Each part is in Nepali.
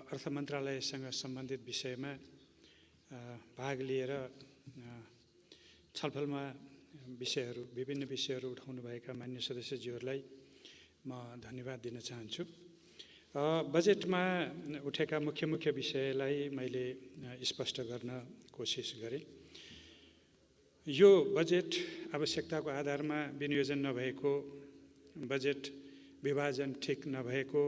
अर्थ मन्त्रालयसँग सम्बन्धित विषयमा भाग लिएर छलफलमा विभिन्न विषयहरू उठाउनुभएका मान्य सदस्यज्यूहरूलाई म धन्यवाद दिन चाहन्छु। बजेटमा उठेका मुख्य विषयलाई मैले स्पष्ट गर्न कोसिस गरेँ। यो बजेट आवश्यकताको आधारमा विनियोजन नभएको, बजेट विभाजन ठिक नभएको,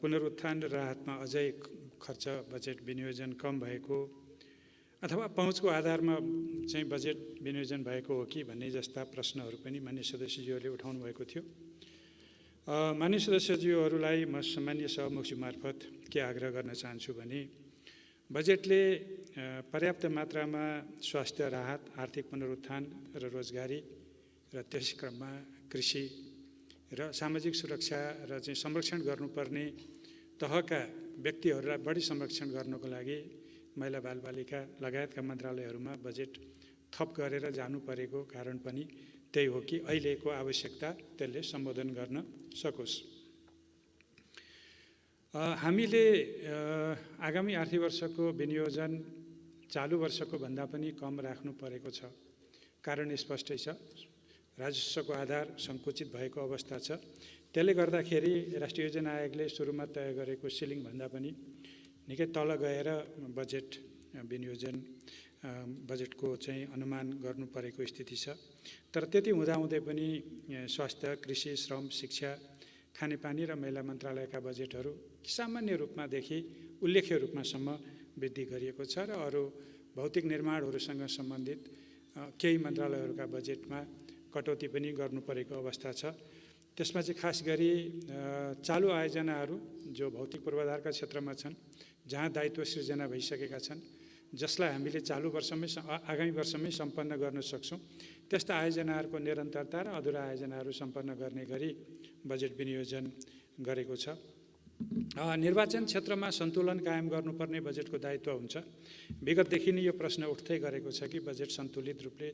पुनरुत्थान र राहतमा अझै खर्च बजेट विनियोजन कम भएको, अथवा पहुँचको आधारमा चाहिँ बजेट विनियोजन भएको हो कि भन्ने जस्ता प्रश्नहरू पनि मान्य सदस्यज्यूहरूले उठाउनु भएको थियो। मान्य सदस्यज्यूहरूलाई म सम्मान्य सभामुखज्यू मार्फत के आग्रह गर्न चाहन्छु भने बजेटले पर्याप्त मात्रामा स्वास्थ्य राहत, आर्थिक पुनरुत्थान र रोजगारी र त्यस क्रममा कृषि र सामाजिक सुरक्षा र चाहिँ संरक्षण गर्नुपर्ने तहका व्यक्तिहरूलाई बढी संरक्षण गर्नको लागि महिला बालबालिका लगायतका मन्त्रालयहरूमा बजेट थप गरेर जानु परेको कारण पनि त्यही हो कि अहिलेको आवश्यकता त्यसले सम्बोधन गर्न सकोस्। हामीले आगामी आर्थिक वर्षको विनियोजन चालु वर्षको भन्दा पनि कम राख्नु परेको छ। कारण स्पष्टै छ, राजस्वको आधार सङ्कुचित भएको अवस्था छ। त्यसले गर्दाखेरि राष्ट्रिय योजना आयोगले सुरुमा तय गरेको सिलिङ भन्दा पनि निकै तल गएर बजेट विनियोजन बजेटको चाहिँ अनुमान गर्नु परेको स्थिति छ। तर त्यति हुँदाहुँदै पनि स्वास्थ्य, कृषि, श्रम, शिक्षा, खानेपानी र महिला मन्त्रालयका बजेटहरू सामान्य रूपमादेखि उल्लेख्य रूपमासम्म वृद्धि गरिएको छ र अरू भौतिक निर्माणहरूसँग सम्बन्धित केही मन्त्रालयहरूका बजेटमा कटौती पनि गर्नु परेको अवस्था छ। त्यसमा चाहिँ खास गरी चालु आयोजनाहरू जो भौतिक पूर्वाधारका क्षेत्रमा छन्, जहाँ दायित्व सृजना भइसकेका छन्, जसलाई हामीले चालु वर्षमै आगामी वर्षमै सम्पन्न गर्न सक्छौँ, त्यस्ता आयोजनाहरूको निरन्तरता र अधुरा आयोजनाहरू सम्पन्न गर्ने गरी बजेट विनियोजन गरेको छ। निर्वाचन क्षेत्रमा सन्तुलन कायम गर्नुपर्ने बजेटको दायित्व हुन्छ। विगतदेखि नै यो प्रश्न उठ्दै गरेको छ कि बजेट सन्तुलित रूपले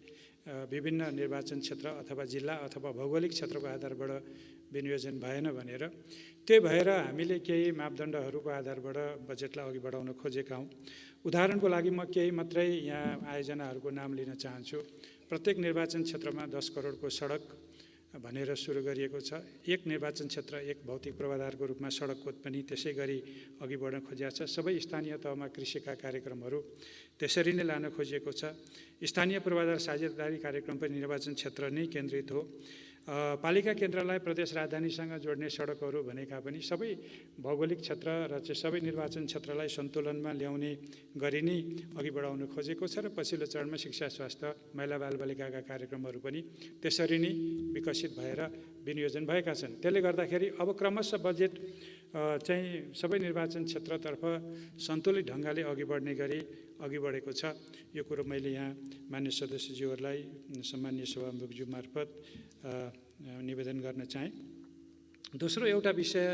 विभिन्न निर्वाचन क्षेत्र अथवा जिल्ला अथवा भौगोलिक क्षेत्रको आधारबाट विनियोजन भएन भनेर। त्यही भएर हामीले केही मापदण्डहरूको आधारबाट बजेटलाई अघि बढाउन खोजेका हौँ। उदाहरणको लागि म केही मात्रै यहाँ आयोजनाहरूको नाम लिन चाहन्छु। प्रत्येक निर्वाचन क्षेत्रमा 10 करोडको सडक भनेर सुरु गरिएको छ। एक निर्वाचन क्षेत्र एक भौतिक पूर्वाधारको रूपमा सडकको पनि त्यसै गरी अघि बढ्न खोजिएको छ। सबै स्थानीय तहमा कृषिका कार्यक्रमहरू त्यसरी नै लान खोजिएको छ। स्थानीय पूर्वाधार साझेदारी कार्यक्रम पनि निर्वाचन क्षेत्र नै केन्द्रित हो। पालिका केन्द्रलाई प्रदेश राजधानीसँग जोड्ने सडकहरू भनेका पनि सबै भौगोलिक क्षेत्र र चाहिँ सबै निर्वाचन क्षेत्रलाई सन्तुलनमा ल्याउने गरी नै अघि बढाउन खोजेको छ र पछिल्लो चरणमा शिक्षा, स्वास्थ्य, महिला बालबालिकाका कार्यक्रमहरू पनि त्यसरी नै विकसित भएर विनियोजन भएका छन्। त्यसले गर्दाखेरि अब क्रमशः बजेट चाहिँ सबै निर्वाचन क्षेत्रतर्फ सन्तुलित ढङ्गले अघि बढ्ने गरी अघि बढेको छ। यो कुरो मैले यहाँ मान्य सदस्यज्यूहरूलाई सम्मान्य सभामुखज्यू मार्फत निवेदन गर्न चाहेँ। दोस्रो एउटा विषय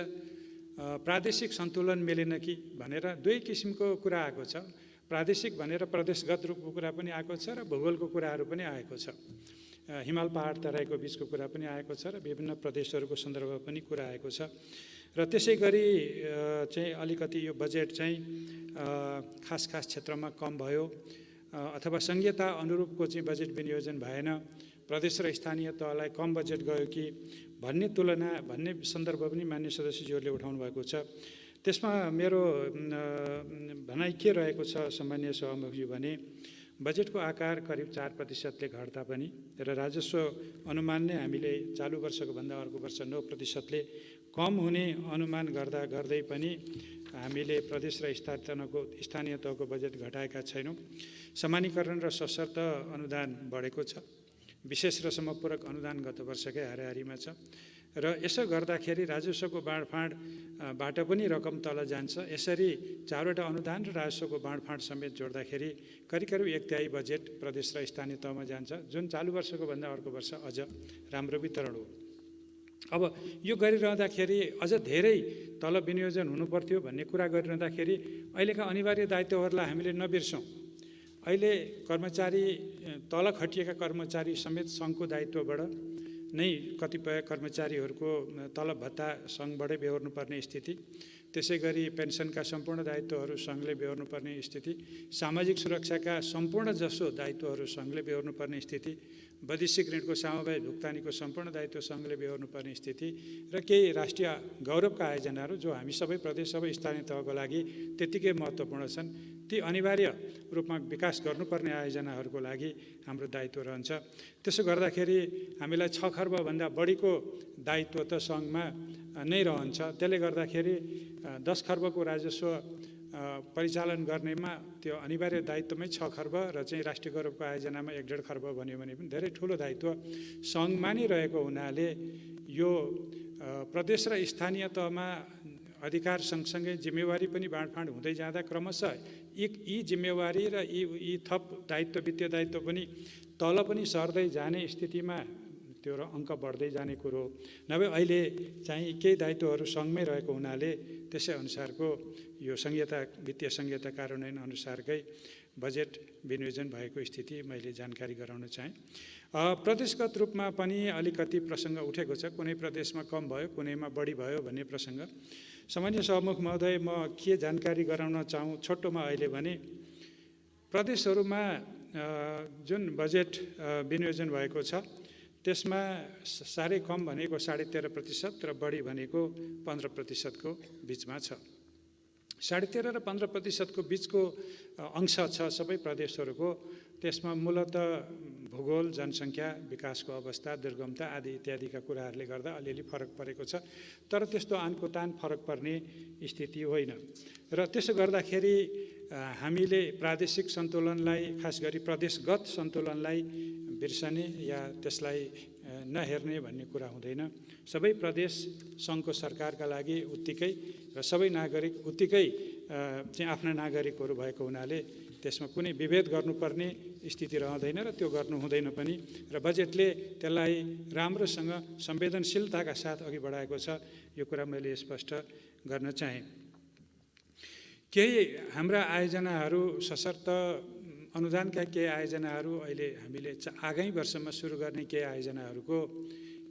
प्रादेशिक सन्तुलन मिलेन कि भनेर दुई किसिमको कुरा आएको छ। प्रादेशिक भनेर प्रदेशगत रूपको कुरा पनि आएको छ र भूगोलको कुराहरू पनि आएको छ। हिमाल पहाड तराईको बिचको कुरा पनि आएको छ र विभिन्न प्रदेशहरूको सन्दर्भमा पनि कुरा आएको छ। र त्यसै गरी चाहिँ अलिकति यो बजेट चाहिँ खास क्षेत्रमा कम भयो अथवा संहिता अनुरूपको चाहिँ बजेट विनियोजन भएन, प्रदेश र स्थानीय तहलाई कम बजेट गयो कि भन्ने सन्दर्भ पनि मान्य सदस्यज्यूहरूले उठाउनु भएको छ। त्यसमा मेरो भनाइ के रहेको छ सम्मान्य सभामुखज्यू भने बजेटको आकार करिब 4%ले घट्दा पनि र राजस्व अनुमान नै हामीले चालु वर्षको भन्दा अर्को वर्ष 9%ले कम हुने अनुमान गर्दै पनि हामीले प्रदेश र स्थानीय तहको बजेट घटाएका छैनौँ। समानीकरण र सशर्त अनुदान बढेको छ। विशेष र समपूरक अनुदान गत वर्षकै हाराहारीमा छ र यसो गर्दाखेरि राजस्वको बाँडफाँडबाट पनि रकम तल जान्छ। यसरी चारवटा अनुदान र राजस्वको बाँडफाँड समेत जोड्दाखेरि करिब 1/3 बजेट प्रदेश र स्थानीय तहमा जान्छ, जुन चालु वर्षको भन्दा अर्को वर्ष अझ राम्रो वितरण हो। अब यो गरिरहँदाखेरि अझ धेरै तल विनियोजन हुनुपर्थ्यो भन्ने कुरा गरिरहँदाखेरि अहिलेका अनिवार्य दायित्वहरूलाई हामीले नबिर्सौँ। अहिले कर्मचारी तल खटिएका कर्मचारी समेत सङ्घको दायित्वबाट नै कतिपय कर्मचारीहरूको तलब भत्ता सङ्घबाटै बेहोर्नुपर्ने स्थिति, त्यसै गरी पेन्सनका सम्पूर्ण दायित्वहरू सङ्घले बेहोर्नुपर्ने स्थिति, सामाजिक सुरक्षाका सम्पूर्ण जसो दायित्वहरू सङ्घले बेहोर्नुपर्ने स्थिति, वैदेशिक ऋणको सामुदायिक भुक्तानीको सम्पूर्ण दायित्व सङ्घले बेहोर्नुपर्ने स्थिति र केही राष्ट्रिय गौरवका आयोजनाहरू जो हामी सबै प्रदेश सबै स्थानीय तहको लागि त्यत्तिकै महत्त्वपूर्ण छन्, ती अनिवार्य रूपमा विकास गर्नुपर्ने आयोजनाहरूको लागि हाम्रो दायित्व रहन्छ। त्यसो गर्दाखेरि हामीलाई 6 खर्बभन्दा बढीको दायित्व त सङ्घमा नै रहन्छ। त्यसले गर्दाखेरि 10 खर्बको राजस्व परिचालन गर्नेमा त्यो अनिवार्य दायित्वमै 6 खर्ब र चाहिँ राष्ट्रिय गौरवको आयोजनामा 1.5 खर्ब भन्यो भने पनि धेरै ठुलो दायित्व सङ्घमा नै रहेको हुनाले यो प्रदेश र स्थानीय तहमा अधिकार सँगसँगै जिम्मेवारी पनि बाँडफाँड हुँदै जाँदा क्रमशः यी जिम्मेवारी र यी थप दायित्व वित्तीय दायित्व पनि तल पनि सर्दै जाने स्थितिमा त्यो अङ्क बढ्दै जाने कुरो नभए अहिले चाहिँ केही दायित्वहरू सङ्घमै रहेको हुनाले त्यसै अनुसारको यो संहिता वित्तीय संहिता कार्यान्वयन अनुसारकै बजेट विनियोजन भएको स्थिति मैले जानकारी गराउन चाहेँ। प्रदेशगत रूपमा पनि अलिकति प्रसङ्ग उठेको छ, कुनै प्रदेशमा कम भयो कुनैमा बढी भयो भन्ने प्रसङ्ग। सामान्य सभामुख महोदय, म के जानकारी गराउन चाहूँ छोटोमा अहिले भने प्रदेशहरूमा जुन बजेट विनियोजन भएको छ त्यसमा साह्रै कम भनेको 13.5% र बढी भनेको 15% को बिचमा छ। 13.5% र 15% को बिचको अंश छ सबै प्रदेशहरूको। त्यसमा मूलत भूगोल, जनसङ्ख्या, विकासको अवस्था, दुर्गमता आदि इत्यादिका कुराहरूले गर्दा अलिअलि फरक परेको छ, तर त्यस्तो आनको तान फरक पर्ने स्थिति होइन। र त्यसो गर्दाखेरि हामीले प्रादेशिक सन्तुलनलाई, खास गरी प्रदेशगत सन्तुलनलाई बिर्सने या त्यसलाई नहेर्ने भन्ने कुरा हुँदैन। सबै प्रदेश सङ्घको सरकारका लागि उत्तिकै र सबै नागरिक उत्तिकै चाहिँ आफ्ना नागरिकहरू भएको हुनाले त्यसमा कुनै विभेद गर्नुपर्ने स्थिति रहँदैन र त्यो गर्नु हुँदैन पनि। र बजेटले त्यसलाई राम्रोसँग संवेदनशीलताका साथ अघि बढाएको छ, यो कुरा मैले स्पष्ट गर्न चाहेँ। केही हाम्रा आयोजनाहरू सशर्त अनुदानका केही आयोजनाहरू अहिले हामीले आगामी वर्षमा सुरु गर्ने केही आयोजनाहरूको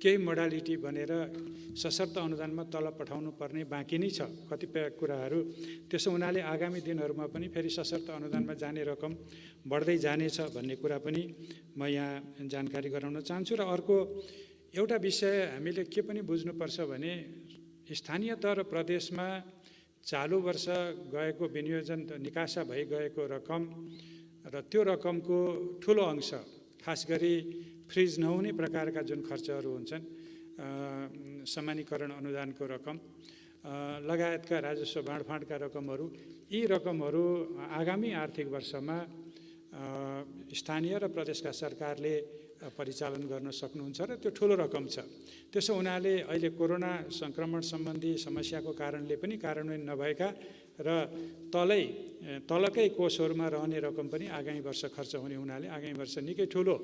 केही मोडालिटी बनेर सशर्त अनुदानमा तल पठाउनु पर्ने बाँकी नै छ कतिपय कुराहरू। त्यसो हुनाले आगामी दिनहरूमा पनि फेरि सशर्त अनुदानमा जाने रकम बढ्दै जानेछ भन्ने कुरा पनि म यहाँ जानकारी गराउन चाहन्छु। र अर्को एउटा विषय हामीले के पनि बुझ्नुपर्छ भने स्थानीय तह र प्रदेशमा चालु वर्ष गएको विनियोजन निकासा भइगएको रकम र त्यो रकमको ठुलो अंश, खास गरी फ्रिज नहुने प्रकारका जुन खर्चहरू हुन्छन्, सामान्यकरण अनुदानको रकम लगायतका राजस्व बाँडफाँडका रकमहरू, यी रकमहरू आगामी आर्थिक वर्षमा स्थानीय र प्रदेशका सरकारले परिचालन गर्न सक्नुहुन्छ र त्यो ठुलो रकम छ। त्यसो हुनाले अहिले कोरोना सङ्क्रमण सम्बन्धी समस्याको कारणले पनि कार्यान्वयन नभएका र तलकै कोषहरूमा रहने रकम पनि आगामी वर्ष खर्च हुने हुनाले आगामी वर्ष निकै ठुलो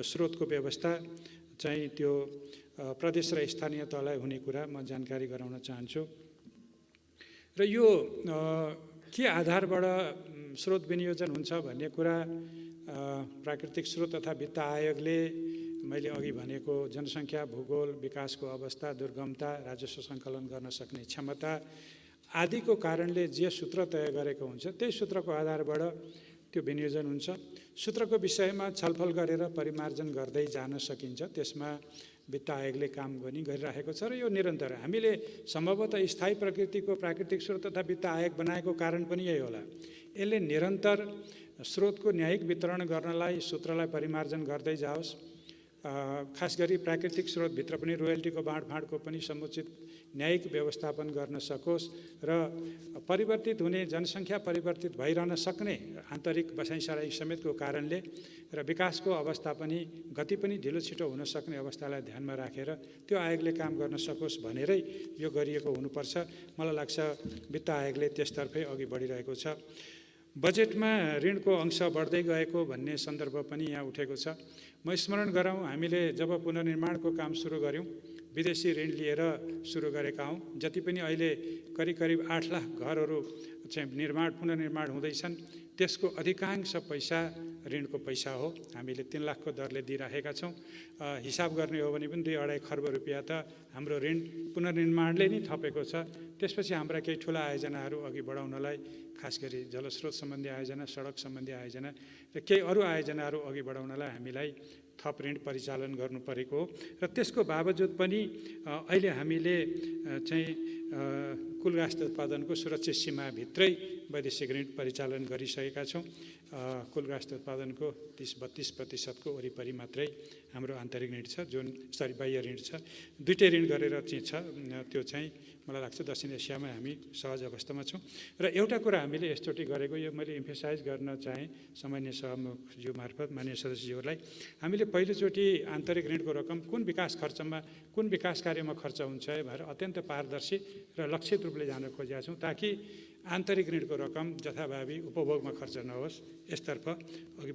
स्रोतको व्यवस्था चाहिँ त्यो प्रदेश र स्थानीय तहलाई हुने कुरा म जानकारी गराउन चाहन्छु। र यो के आधारबाट स्रोत विनियोजन हुन्छ भन्ने कुरा प्राकृतिक स्रोत तथा वित्त आयोगले मैले अघि भनेको जनसङ्ख्या, भूगोल, विकासको अवस्था, दुर्गमता, राजस्व सङ्कलन गर्न सक्ने क्षमता आदिको कारणले जे सूत्र तय गरेको हुन्छ त्यही सूत्रको आधारबाट त्यो विनियोजन हुन्छ। सूत्रको विषयमा छलफल गरेर परिमार्जन गर्दै जान सकिन्छ। त्यसमा वित्त आयोगले काम पनि गरिरहेको छ र यो निरन्तर हामीले सम्भवतः स्थायी प्रकृतिको प्राकृतिक स्रोत तथा वित्त आयोग बनाएको कारण पनि यही होला। यसले निरन्तर स्रोतको न्यायिक वितरण गर्नलाई सूत्रलाई परिमार्जन गर्दै जाओस्। खास गरी प्राकृतिक स्रोतभित्र पनि रोयल्टीको बाँडफाँडको पनि समुचित न्यायिक व्यवस्थापन गर्न सकोस् र परिवर्तित हुने जनसङ्ख्या परिवर्तित भइरहन सक्ने आन्तरिक बसाइसराई समेतको कारणले र विकासको अवस्था पनि गति पनि ढिलो छिटो हुन सक्ने अवस्थालाई ध्यानमा राखेर त्यो आयोगले काम गर्न सकोस् भनेरै यो गरिएको हुनुपर्छ। मलाई लाग्छ वित्त आयोगले त्यसतर्फै अघि बढिरहेको छ। बजेटमा ऋणको अंश बढ्दै गएको भन्ने सन्दर्भ पनि यहाँ उठेको छ। म स्मरण गराउँ, हामीले जब पुनर्निर्माणको काम सुरु गऱ्यौँ विदेशी ऋण लिएर सुरु गरेका हौँ। जति पनि अहिले करिब 8 लाख घरहरू चाहिँ पुनर्निर्माण हुँदैछन् त्यसको अधिकांश पैसा ऋणको पैसा हो। हामीले 3 लाखको दरले दिइराखेका छौँ। हिसाब गर्ने हो भने पनि 2-2.5 खर्ब रुपियाँ त हाम्रो ऋण पुनर्निर्माणले नै थपेको छ। त्यसपछि हाम्रा केही ठुला आयोजनाहरू अघि बढाउनलाई, खास गरी जलस्रोत सम्बन्धी आयोजना, सडक सम्बन्धी आयोजना र केही अरू आयोजनाहरू अघि बढाउनलाई हामीलाई थप ऋण परिचालन गर्नु परेको हो। र त्यसको बावजुद पनि अहिले हामीले चाहिँ कुल राष्ट्र उत्पादनको सुरक्षित सीमाभित्रै वैदेशिक ऋण परिचालन गरिसकेका छौँ। कुल राष्ट्र उत्पादनको 30-32% वरिपरि मात्रै हाम्रो आन्तरिक ऋण छ, बाह्य ऋण छ। दुईटै ऋण गरेर चाहिँ छ। त्यो चाहिँ मलाई लाग्छ दक्षिण एसियामा हामी सहज अवस्थामा छौँ। र एउटा कुरा हामीले यसचोटि गरेको, यो मैले इम्फेसाइज गर्न चाहेँ सामान्य सभामुखज्यू मार्फत माननीय सदस्यज्यूहरूलाई, हामीले पहिलोचोटि आन्तरिक ऋणको रकम कुन विकास खर्चमा, कुन विकास कार्यमा खर्च हुन्छ भनेर अत्यन्त पारदर्शी र लक्षित रूपले जान खोजेका छौँ, ताकि आन्तरिक ऋणको रकम जथाभावी उपभोगमा खर्च नहोस्। यसतर्फ अघि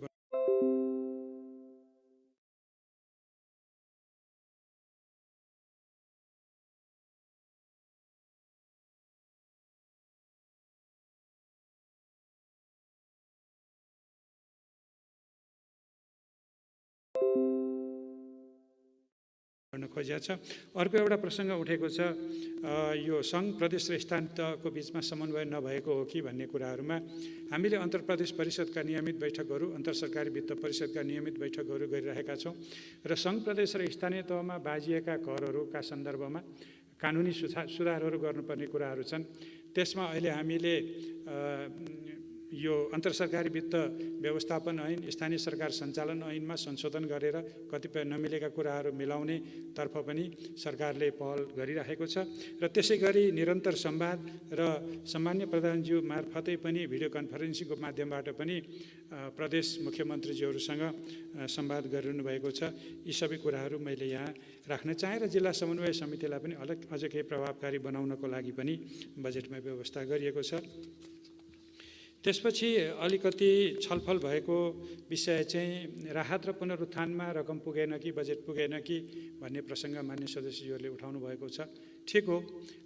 गर्न खोजिएको छ। अर्को एउटा प्रसङ्ग उठेको छ, यो सङ्घ प्रदेश र स्थानीयको बिचमा समन्वय नभएको हो कि भन्ने कुराहरूमा हामीले अन्तर्प्रदेश परिषदका नियमित बैठकहरू, अन्तरसरकारी वित्त परिषदका नियमित बैठकहरू गरिरहेका छौँ र सङ्घ प्रदेश र स्थानीय तहमा बाजिएका करहरूका सन्दर्भमा कानुनी सुधारहरू गर्नुपर्ने कुराहरू छन्। त्यसमा अहिले हामीले यो अन्तरसरकारी वित्त व्यवस्थापन ऐन, स्थानीय सरकार सञ्चालन ऐनमा संशोधन गरेर कतिपय नमिलेका कुराहरू मिलाउने तर्फ पनि सरकारले पहल गरिरहेको छ। र त्यसै गरी निरन्तर संवाद र सम्मान्य प्रधानज्यू मार्फतै पनि भिडियो कन्फरेन्सिङको माध्यमबाट पनि प्रदेश मुख्यमन्त्रीज्यूहरूसँग संवाद गरिरहनु भएको छ। यी सबै कुराहरू मैले यहाँ राख्न चाहेँ र जिल्ला समन्वय समितिलाई पनि अझ केही प्रभावकारी बनाउनको लागि पनि बजेटमा व्यवस्था गरिएको छ। त्यसपछि अलिकति छलफल भएको विषय चाहिँ राहत र पुनरुत्थानमा रकम पुगेन कि बजेट पुगेन कि भन्ने प्रसङ्ग मान्य सदस्यहरूले उठाउनु भएको छ। ठिक हो,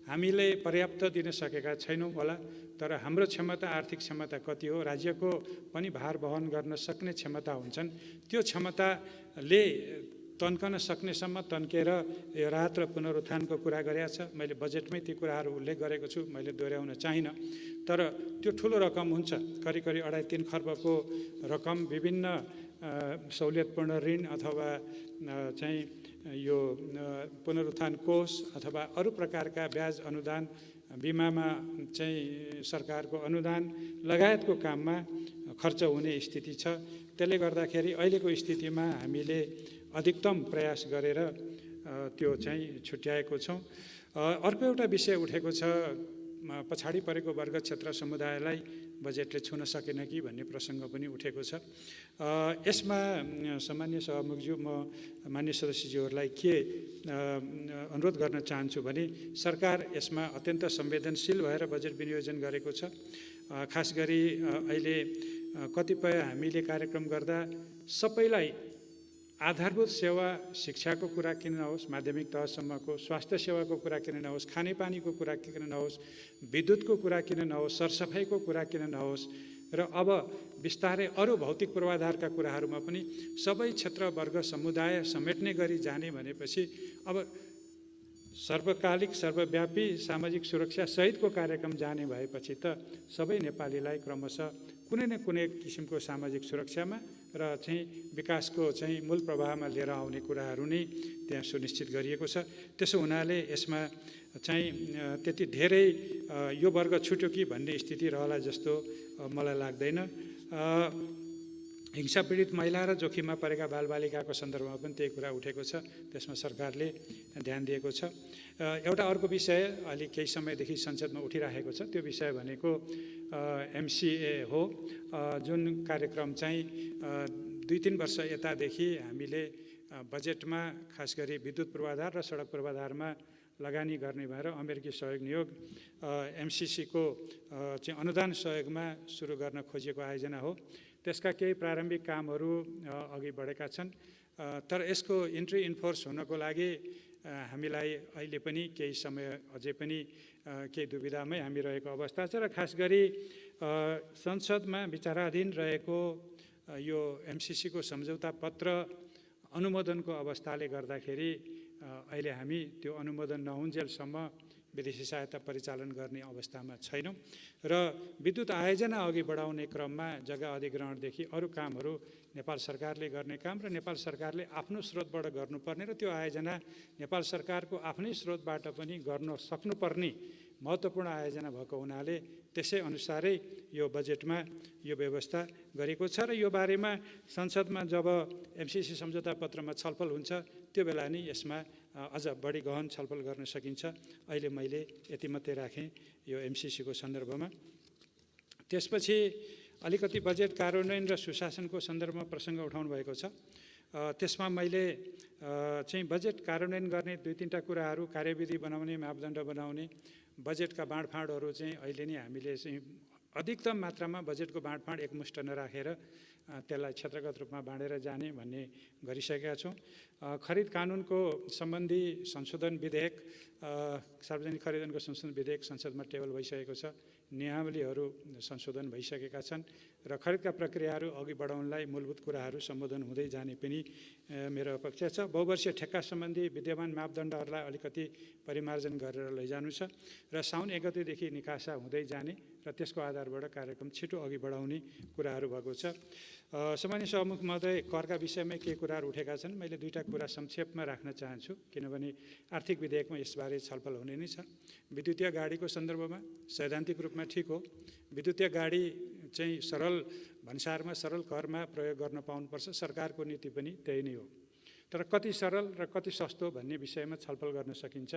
हामीले पर्याप्त दिन सकेका छैनौँ होला, तर हाम्रो क्षमता, आर्थिक क्षमता कति हो, राज्यको पनि भार वहन गर्न सक्ने क्षमता हुन्छन्। त्यो क्षमताले तन्कन सक्नेसम्म तन्केर यो राहत र पुनरुत्थानको कुरा गरेका छ। मैले बजेटमै ती कुराहरू उल्लेख गरेको छु, मैले दोहोऱ्याउन चाहिनँ। तर त्यो ठुलो रकम हुन्छ, करिब 2.5-3 खर्बको रकम विभिन्न सहुलियतपूर्ण ऋण अथवा चाहिँ यो पुनरुत्थान कोष अथवा अरू प्रकारका ब्याज अनुदान, बिमामा चाहिँ सरकारको अनुदान लगायतको काममा खर्च हुने स्थिति छ। त्यसले गर्दाखेरि अहिलेको स्थितिमा हामीले अधिकतम प्रयास गरेर त्यो चाहिँ छुट्याएको छौँ। अर्को एउटा विषय उठेको छ, पछाडि परेको वर्ग क्षेत्र समुदायलाई बजेटले छुन सकेन कि भन्ने प्रसङ्ग पनि उठेको छ। यसमा सामान्य सभामुखज्यू, म मान्य सदस्यज्यूहरूलाई के अनुरोध गर्न चाहन्छु भने सरकार यसमा अत्यन्त संवेदनशील भएर बजेट विनियोजन गरेको छ। खास गरी अहिले कतिपय हामीले कार्यक्रम गर्दा सबैलाई आधारभूत सेवा, शिक्षाको कुरा किन नहोस्, माध्यमिक तहसम्मको स्वास्थ्य सेवाको कुरा किन नहोस्, खानेपानीको कुरा किन नहोस्, विद्युतको कुरा किन नहोस्, सरसफाइको कुरा किन नहोस्, र अब बिस्तारै अरू भौतिक पूर्वाधारका कुराहरूमा पनि सबै क्षेत्र, वर्ग, समुदाय समेट्ने गरी जाने भनेपछि अब सर्वकालिक, सर्वव्यापी सामाजिक सुरक्षा सहितको कार्यक्रम जाने भएपछि त सबै नेपालीलाई क्रमशः कुनै न कुनै किसिमको सामाजिक सुरक्षामा र चाहिँ विकासको चाहिँ मूल प्रवाहमा लिएर आउने कुराहरू नै त्यहाँ सुनिश्चित गरिएको छ। त्यसो हुनाले यसमा चाहिँ त्यति धेरै यो वर्ग छुट्यो कि भन्ने स्थिति रहला जस्तो मलाई लाग्दैन। हिंसा पीडित महिला र जोखिममा परेका बालबालिकाको सन्दर्भमा पनि त्यही कुरा उठेको छ, त्यसमा सरकारले ध्यान दिएको छ। एउटा अर्को विषय अलि केही समयदेखि संसदमा उठिरहेको छ, त्यो विषय भनेको MCA हो, जुन कार्यक्रम चाहिँ 2-3 वर्ष यतादेखि हामीले बजेटमा खास गरी विद्युत पूर्वाधार र सडक पूर्वाधारमा लगानी गर्ने भएर अमेरिकी सहयोग नियोग MCC को चाहिँ अनुदान सहयोगमा सुरु गर्न खोजिएको आयोजना हो। त्यसका केही प्रारम्भिक कामहरू अघि बढेका छन्, तर यसको इन्ट्री इन्फोर्स हुनको लागि हामीलाई अहिले पनि केही समय अझै पनि केही दुविधामै हामी रहेको अवस्था छ र खास गरी संसदमा विचाराधीन रहेको यो एमसिसीको सम्झौता पत्र अनुमोदनको अवस्थाले गर्दाखेरि अहिले हामी त्यो अनुमोदन नहुन्जेलसम्म विदेशी सहायता परिचालन गर्ने अवस्थामा छैनौँ र विद्युत आयोजना अघि बढाउने क्रममा जग्गा अधिग्रहणदेखि अरू कामहरू नेपाल सरकारले गर्ने काम र नेपाल सरकारले आफ्नो स्रोतबाट गर्नुपर्ने र त्यो आयोजना नेपाल सरकारको आफ्नै स्रोतबाट पनि गर्न सक्नुपर्ने महत्त्वपूर्ण आयोजना भएको हुनाले त्यसै अनुसारै यो बजेटमा यो व्यवस्था गरेको छ र यो बारेमा संसदमा जब एमसिसी सम्झौता पत्रमा छलफल हुन्छ त्यो बेला नि यसमा अझ बढी गहन छलफल गर्न सकिन्छ। अहिले मैले यति मात्रै राखेँ यो एमसिसीको सन्दर्भमा। त्यसपछि अलिकति बजेट कार्यान्वयन र सुशासनको सन्दर्भमा प्रसङ्ग उठाउनु भएको छ। त्यसमा मैले चाहिँ बजेट कार्यान्वयन गर्ने दुई तिनवटा कुराहरू कार्यविधि बनाउने, मापदण्ड बनाउने, बजेटका बाँडफाँडहरू चाहिँ अहिले नै हामीले चाहिँ अधिकतम मात्रामा बजेटको बाँडफाँड एकमुष्ट नराखेर त्यसलाई क्षेत्रगत रूपमा बाँडेर जाने भन्ने गरिसकेका छौँ। खरिद कानुनको सम्बन्धी संशोधन विधेयक, सार्वजनिक खरिदनको संशोधन विधेयक संसदमा टेबल भइसकेको छ। नियमावलीहरू संशोधन भइसकेका छन् र खरिदका प्रक्रियाहरू अघि बढाउनलाई मूलभूत कुराहरू सम्बोधन हुँदै जाने पनि मेरो अपेक्षा छ। बहुवर्षीय ठेक्का सम्बन्धी विद्यमान मापदण्डहरूलाई अलिकति परिमार्जन गरेर लैजानु छ र साउन 1 गतेदेखि निकासा हुँदै जाने र त्यसको आधारबाट कार्यक्रम छिटो अघि बढाउने कुराहरू भएको छ। सामान्य सभामुख महोदय, करका विषयमै केही कुराहरू उठेका छन्। मैले दुईवटा कुरा संक्षेपमा राख्न चाहन्छु किनभने आर्थिक विधेयकमा यसबारे छलफल हुने नै छ। विद्युतीय गाडीको सन्दर्भमा सैद्धान्तिक रूपमा ठिक हो, विद्युतीय गाडी चाहिँ सरल भन्सारमा सरल करमा प्रयोग गर्न पाउनुपर्छ, सरकारको नीति पनि त्यही नै हो। तर कति सरल र कति सस्तो भन्ने विषयमा छलफल गर्न सकिन्छ।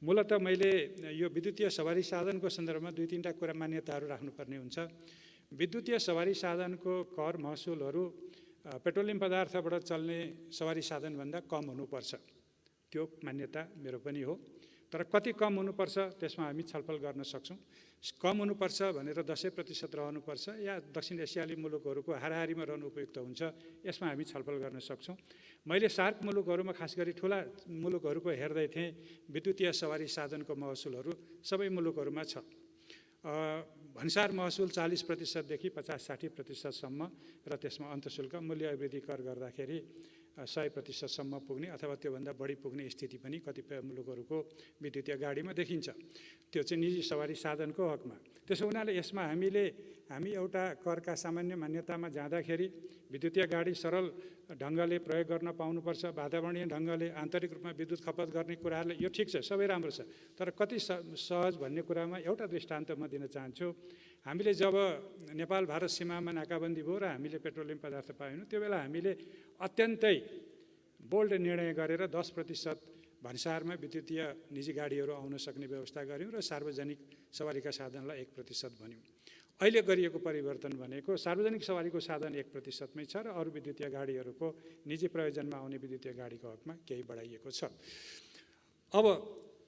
मूलत मैले यो विद्युतीय सवारी साधनको सन्दर्भमा दुई तिनवटा कुरा मान्यताहरू राख्नुपर्ने हुन्छ। विद्युतीय सवारी साधनको कर महसुलहरू पेट्रोलियम पदार्थबाट चल्ने सवारी साधनभन्दा कम हुनुपर्छ, त्यो मान्यता मेरो पनि हो। तर कति कम हुनुपर्छ त्यसमा हामी छलफल गर्न सक्छौँ। कम हुनुपर्छ भनेर 10% रहनुपर्छ या दक्षिण एसियाली मुलुकहरूको हाराहारीमा रहनु उपयुक्त हुन्छ, यसमा हामी छलफल गर्न सक्छौँ। मैले सार्क मुलुकहरूमा खास गरी ठुला मुलुकहरूको हेर्दै थिएँ, विद्युतीय सवारी साधनको महसुलहरू सबै मुलुकहरूमा छ। भन्सार महसुल 40%देखि 50-60%सम्म र त्यसमा अन्तशुल्क मूल्य अभिवृद्धि कर गर्दाखेरि 100%सम्म पुग्ने अथवा त्योभन्दा बढी पुग्ने स्थिति पनि कतिपय मुलुकहरूको विद्युतीय गाडीमा देखिन्छ। त्यो चाहिँ निजी सवारी साधनको हकमा। त्यसो हुनाले यसमा हामी एउटा करका सामान्य मान्यतामा जाँदाखेरि विद्युतीय गाडी सरल ढङ्गले प्रयोग गर्न पाउनुपर्छ, वातावरणीय ढङ्गले आन्तरिक रूपमा विद्युत खपत गर्ने कुराहरूले यो ठिक छ, सबै राम्रो छ। तर कति सहज भन्ने कुरामा एउटा दृष्टान्त म दिन चाहन्छु। हामीले जब नेपाल भारत सीमामा नाकाबन्दी भयो र हामीले पेट्रोलियम पदार्थ पाएनौँ, त्यो बेला हामीले अत्यन्तै बोल्ड निर्णय गरेर 10% भन्सारमा विद्युतीय निजी गाडीहरू आउन सक्ने व्यवस्था गऱ्यौँ र सार्वजनिक सवारीका साधनलाई 1% भन्यौँ। अहिले गरिएको परिवर्तन भनेको सार्वजनिक सवारीको साधन 1%मै छ र अरू विद्युतीय गाडीहरूको निजी प्रयोजनमा आउने विद्युतीय गाडीको हकमा केही बढाइएको छ। अब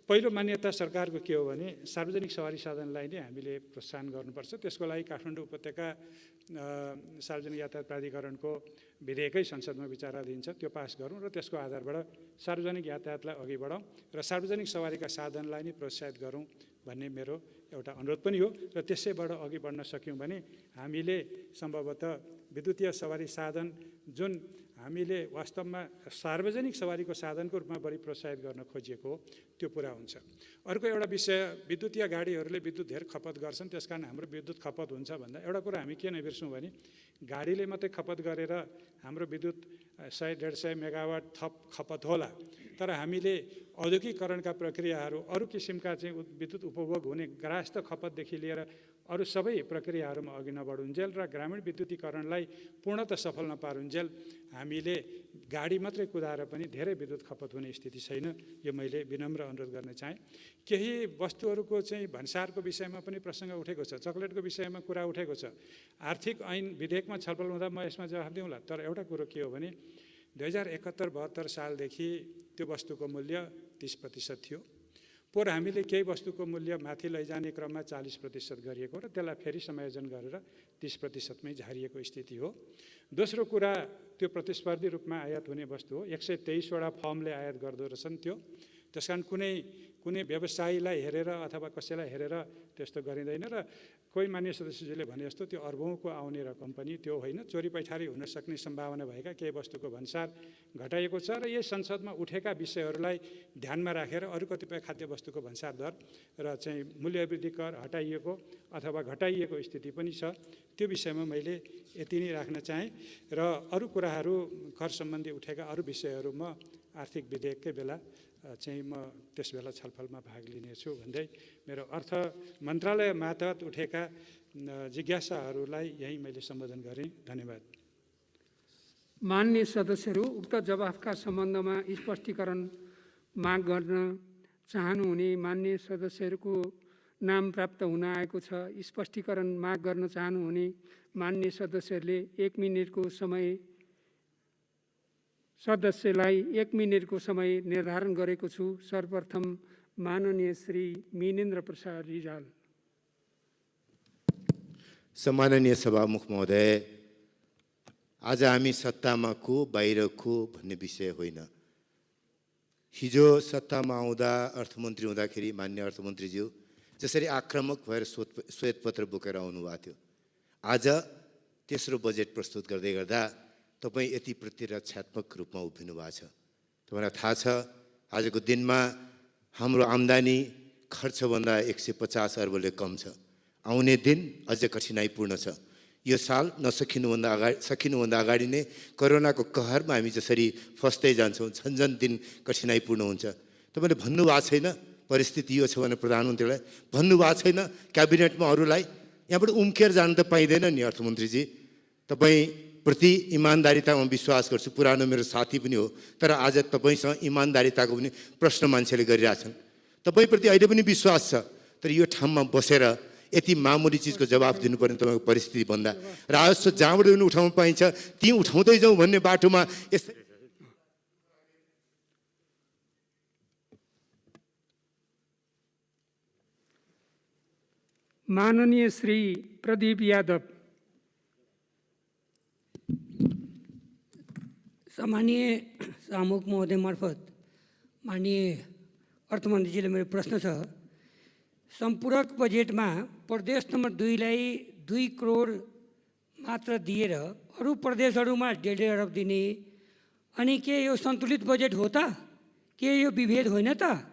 पहिलो मान्यता सरकारको के हो भने सार्वजनिक सवारी साधनलाई नै हामीले प्रोत्साहन गर्नुपर्छ। त्यसको लागि काठमाडौँ उपत्यका सार्वजनिक यातायात प्राधिकरणको विधेयकै संसदमा विचाराधीन छ, त्यो पास गरौँ र त्यसको आधारबाट सार्वजनिक यातायातलाई अघि बढाउँ र सार्वजनिक सवारीका साधनलाई नै प्रोत्साहित गरौँ भन्ने मेरो एउटा अनुरोध पनि हो। र त्यसैबाट अघि बढ्न सक्यौँ भने हामीले सम्भवतः विद्युतीय सवारी साधन जुन हामीले वास्तवमा सार्वजनिक सवारीको साधनको रूपमा बढी प्रोत्साहित गर्न खोजिएको हो त्यो पुरा हुन्छ। अर्को एउटा विषय, विद्युतीय गाडीहरूले विद्युत धेरै खपत गर्छन्, त्यसकारण हाम्रो विद्युत खपत हुन्छ भन्दा एउटा कुरा हामी के नबिर्सौँ भने गाडीले मात्रै खपत गरेर हाम्रो विद्युत 100-150 मेगावाट थप खपत होला, तर हामीले औद्योगिकरणका प्रक्रियाहरू अरू किसिमका चाहिँ विद्युत उपभोग हुने ग्राहस्थ खपतदेखि लिएर अरू सबै प्रक्रियाहरूमा अघि नबढुन्जेल र ग्रामीण विद्युतीकरणलाई पूर्णतः सफल नपारुन्जेल हामीले गाडी मात्रै कुदाएर पनि धेरै विद्युत खपत हुने स्थिति छैन। यो मैले विनम्र अनुरोध गर्न चाहेँ। केही वस्तुहरूको चाहिँ भन्सारको विषयमा पनि प्रसङ्ग उठेको छ, चकलेटको विषयमा कुरा उठेको छ। आर्थिक ऐन विधेयकमा छलफल हुँदा म यसमा जवाफ दिउँला। तर एउटा कुरो के हो भने 2071-72 सालदेखि त्यो वस्तुको मूल्य 30% थियो। पोहोर हामीले केही वस्तुको मूल्य माथि लैजाने क्रममा 40% गरिएको र त्यसलाई फेरि समायोजन गरेर 30%मै झारिएको स्थिति हो। दोस्रो कुरा, त्यो प्रतिस्पर्धी रूपमा आयात हुने वस्तु हो। 123 वटा फर्मले आयात गर्दो रहेछन्, त्यो त्यस कारण कुनै व्यवसायीलाई हेरेर अथवा कसैलाई हेरेर त्यस्तो गरिँदैन र कोही मान्य सदस्यज्यूले भने जस्तो त्यो अर्बौँको आउने रकम पनि त्यो होइन, चोरी पैठारी हुन सक्ने सम्भावना भएका केही वस्तुको भन्सार घटाइएको छ र यस संसदमा उठेका विषयहरूलाई ध्यानमा राखेर अरू कतिपय खाद्य वस्तुको भन्सार दर र चाहिँ मूल्यवृद्धि कर हटाइएको अथवा घटाइएको स्थिति पनि छ। त्यो विषयमा मैले यति नै राख्न चाहेँ र अरू कुराहरू कर सम्बन्धी उठेका अरू विषयहरूमा आर्थिक विधेयककै बेला चाहिँ म त्यस बेला छलफलमा भाग लिनेछु भन्दै मेरो अर्थ मन्त्रालय मातहत उठेका जिज्ञासाहरूलाई यही मैले सम्बोधन गरेँ। धन्यवाद। माननीय सदस्यहरू, उक्त जवाफका सम्बन्धमा स्पष्टीकरण माग गर्न चाहनुहुने माननीय सदस्यहरूको नाम प्राप्त हुन आएको छ। स्पष्टीकरण माग गर्न चाहनुहुने माननीय सदस्यहरूले 1 मिनेटको समय सदस्यलाई 1 मिनेटको समय निर्धारण गरेको छु। सर्वप्रथम माननीय श्री मिनेन्द्र प्रसाद रिजाल। सम्माननीय सभामुख महोदय, आज हामी सत्तामा को बाहिर को भन्ने विषय होइन। हिजो सत्तामा आउँदा अर्थमन्त्री हुँदाखेरि मान्य अर्थमन्त्रीज्यू जसरी आक्रामक भएर श्वेतपत्र बोकेर आउनुभएको थियो, आज तेस्रो बजेट प्रस्तुत गर्दै गर्दा तपाईँ यति प्रतिरक्षात्मक रूपमा उभिनु भएको छ। तपाईँलाई थाहा छ आजको दिनमा हाम्रो आम्दानी खर्चभन्दा 150 अर्बले कम छ। आउने दिन अझ कठिनाइपूर्ण छ। यो साल सकिनुभन्दा अगाडि नै कोरोनाको कहरमा हामी जसरी फस्दै जान्छौँ, झन्झन दिन कठिनाइपूर्ण हुन्छ। तपाईँले भन्नुभएको छैन परिस्थिति यो छ भने प्रधानमन्त्रीलाई भन्नुभएको छैन, क्याबिनेटमा अरूलाई यहाँबाट उम्केर जान त पाइँदैन नि अर्थमन्त्रीजी। तपाईँ प्रति इमान्दारितामा विश्वास गर्छु, पुरानो मेरो साथी पनि हो, तर आज तपाईँसँग इमान्दारिताको पनि प्रश्न मान्छेले गरिरहेछन्। तपाईँप्रति अहिले पनि विश्वास छ, तर यो ठाउँमा बसेर यति मामुली चिजको जवाफ दिनुपर्ने तपाईँको परिस्थिति भन्दा राजस्व जहाँबाट पनि उठाउन पाइन्छ ती उठाउँदै जाउँ भन्ने बाटोमा यस माननीय श्री प्रदीप यादव। सम्मानीय सभामुख महोदय मार्फत माननीय अर्थमन्त्रीजीले मेरो प्रश्न छ। सम्पूरक बजेटमा प्रदेश नम्बर 2 लाई 2 करोड मात्र दिएर अरू प्रदेशहरूमा 1.5 अरब दिने, अनि के यो सन्तुलित बजेट हो त? के यो विभेद होइन त?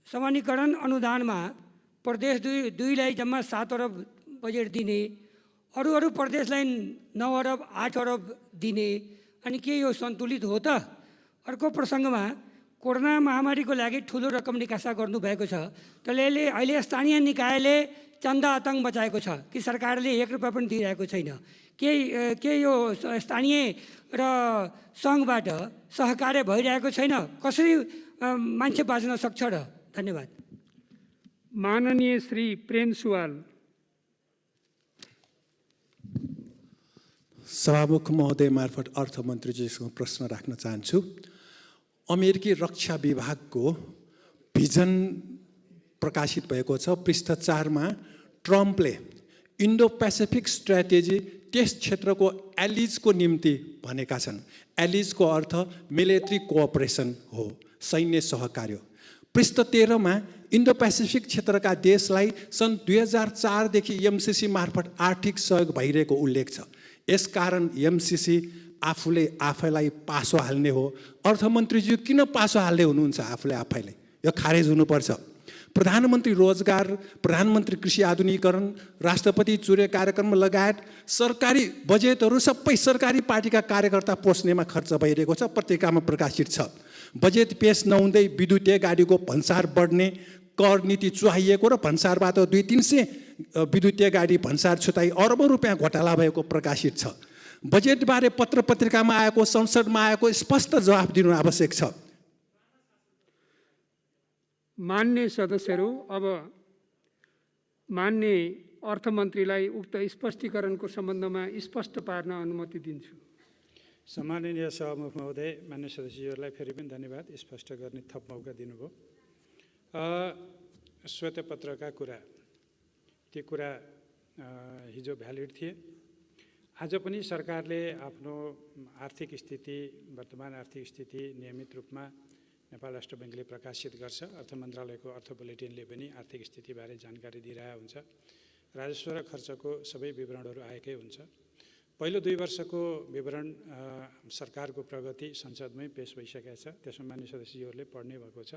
समानीकरण अनुदानमा प्रदेश 2 लाई जम्मा 7 अरब बजेट दिने, अरू प्रदेशलाई 9 अरब 8 अरब दिने, अनि के यो सन्तुलित हो त? अर्को प्रसङ्गमा कोरोना महामारीको लागि ठुलो रकम निकासा गर्नुभएको छ, तर अहिले स्थानीय निकायले चन्दा आतङ्क बचाएको छ कि सरकारले 1 रुपैयाँ पनि दिइरहेको छैन। के यो स्थानीय र सङ्घबाट सहकार्य भइरहेको छैन? कसरी मान्छे बाँच्न सक्छ र? धन्यवाद। माननीय श्री प्रेम सुवाल। सभामुख महोदय मार्फत अर्थमन्त्रीजीसँग प्रश्न राख्न चाहन्छु। अमेरिकी रक्षा विभागको भिजन प्रकाशित भएको छ। पृष्ठ 4 मा ट्रम्पले इन्डो पेसिफिक स्ट्र्याटेजी त्यस क्षेत्रको एलिजको निम्ति भनेका छन्। एलिजको अर्थ मिलिट्री कोअपरेसन हो, सैन्य सहकार्य। पृष्ठ 13 मा इन्डो पेसिफिक क्षेत्रका देशलाई सन् 2004 देखि एमसिसी मार्फत आर्थिक सहयोग भइरहेको उल्लेख छ। यसकारण एमसिसी आफैलाई पासो हाल्ने हो। अर्थमन्त्रीज्यू किन पासो हाल्दै हुनुहुन्छ आफूले आफैलाई? यो खारेज हुनुपर्छ। प्रधानमन्त्री रोजगार, प्रधानमन्त्री कृषि आधुनिकीकरण, राष्ट्रपति चुरे कार्यक्रम लगायत सरकारी बजेटहरू सबै सरकारी पार्टीका कार्यकर्ता पोस्नेमा खर्च भइरहेको छ, पत्रिकामा प्रकाशित छ। बजेट पेश नहुँदै विद्युतीय गाडीको भन्सार बढ्ने, कर नीति चुहाइएको र भन्सारबाट 200-300 विद्युतीय गाडी भन्सार छुटाई अरबौँ रुपियाँ घोटाला भएको प्रकाशित छ। बजेटबारे पत्र पत्रिकामा आएको, संसदमा आएको स्पष्ट जवाफ दिनु आवश्यक छ। मान्य सदस्यहरू, अब मान्य अर्थमन्त्रीलाई उक्त स्पष्टीकरणको सम्बन्धमा स्पष्ट पार्न अनुमति दिन्छु। सम्माननीय सभामुख महोदय, मान्य सदस्यहरूलाई फेरि पनि धन्यवाद स्पष्ट गर्ने थप मौका दिनुभयो। श्वेतपत्रका कुरा, ती कुरा हिजो भ्यालिड थिए। आज पनि सरकारले आफ्नो आर्थिक स्थिति, वर्तमान आर्थिक स्थिति नियमित रूपमा नेपाल राष्ट्र ब्याङ्कले प्रकाशित गर्छ। अर्थ मन्त्रालयको अर्थ बुलेटिनले पनि आर्थिक स्थितिबारे जानकारी दिइरहेको हुन्छ। राजस्व र खर्चको सबै विवरणहरू आएकै हुन्छ। पहिलो 2 वर्षको विवरण सरकारको प्रगति संसदमै पेश भइसकेको छ। त्यसमा मान्य सदस्यहरूले पढ्नै भएको छ।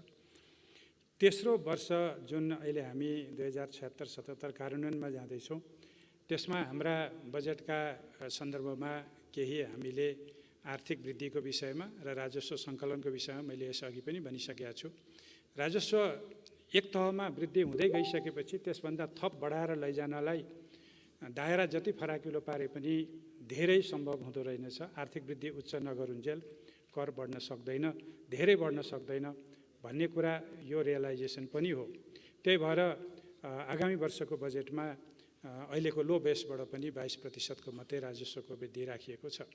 तेस्रो वर्ष जुन अहिले हामी 2076-77 कार्यान्वयनमा जाँदैछौँ, त्यसमा हाम्रा बजेटका सन्दर्भमा केही हामीले आर्थिक वृद्धिको विषयमा र राजस्व सङ्कलनको विषयमा मैले यसअघि पनि भनिसकेको छु। राजस्व एक तहमा वृद्धि हुँदै गइसकेपछि त्यसभन्दा थप बढाएर लैजानलाई दायरा जति फराकिलो पारे पनि धेरै सम्भव हुँदो रहेनछ। आर्थिक वृद्धि उच्च नगरुन्जेल कर बढ्न सक्दैन, धेरै बढ्न सक्दैन भन्ने कुरा यो रियलाइजेसन पनि हो। त्यही भएर आगामी वर्षको बजेटमा अहिलेको लो बेसबाट पनि 22% मात्रै राजस्वको वृद्धि राखिएको छ।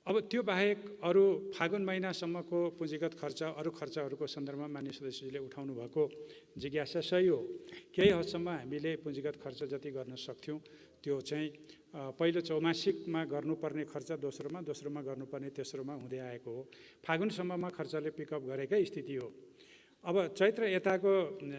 अब त्यो बाहेक अरू फागुन महिनासम्मको पुँजीगत खर्च, अरू खर्चहरूको सन्दर्भमा मान्य सदस्यले उठाउनु भएको जिज्ञासा सही हो। केही हदसम्म हामीले पुँजीगत खर्च जति गर्न सक्थ्यौँ त्यो चाहिँ पहिलो चौमासिकमा गर्नुपर्ने खर्च दोस्रोमा गर्नुपर्ने तेस्रोमा हुँदै आएको हो। फागुनसम्ममा खर्चले पिकअप गरेकै स्थिति हो। अब चैत्र यताको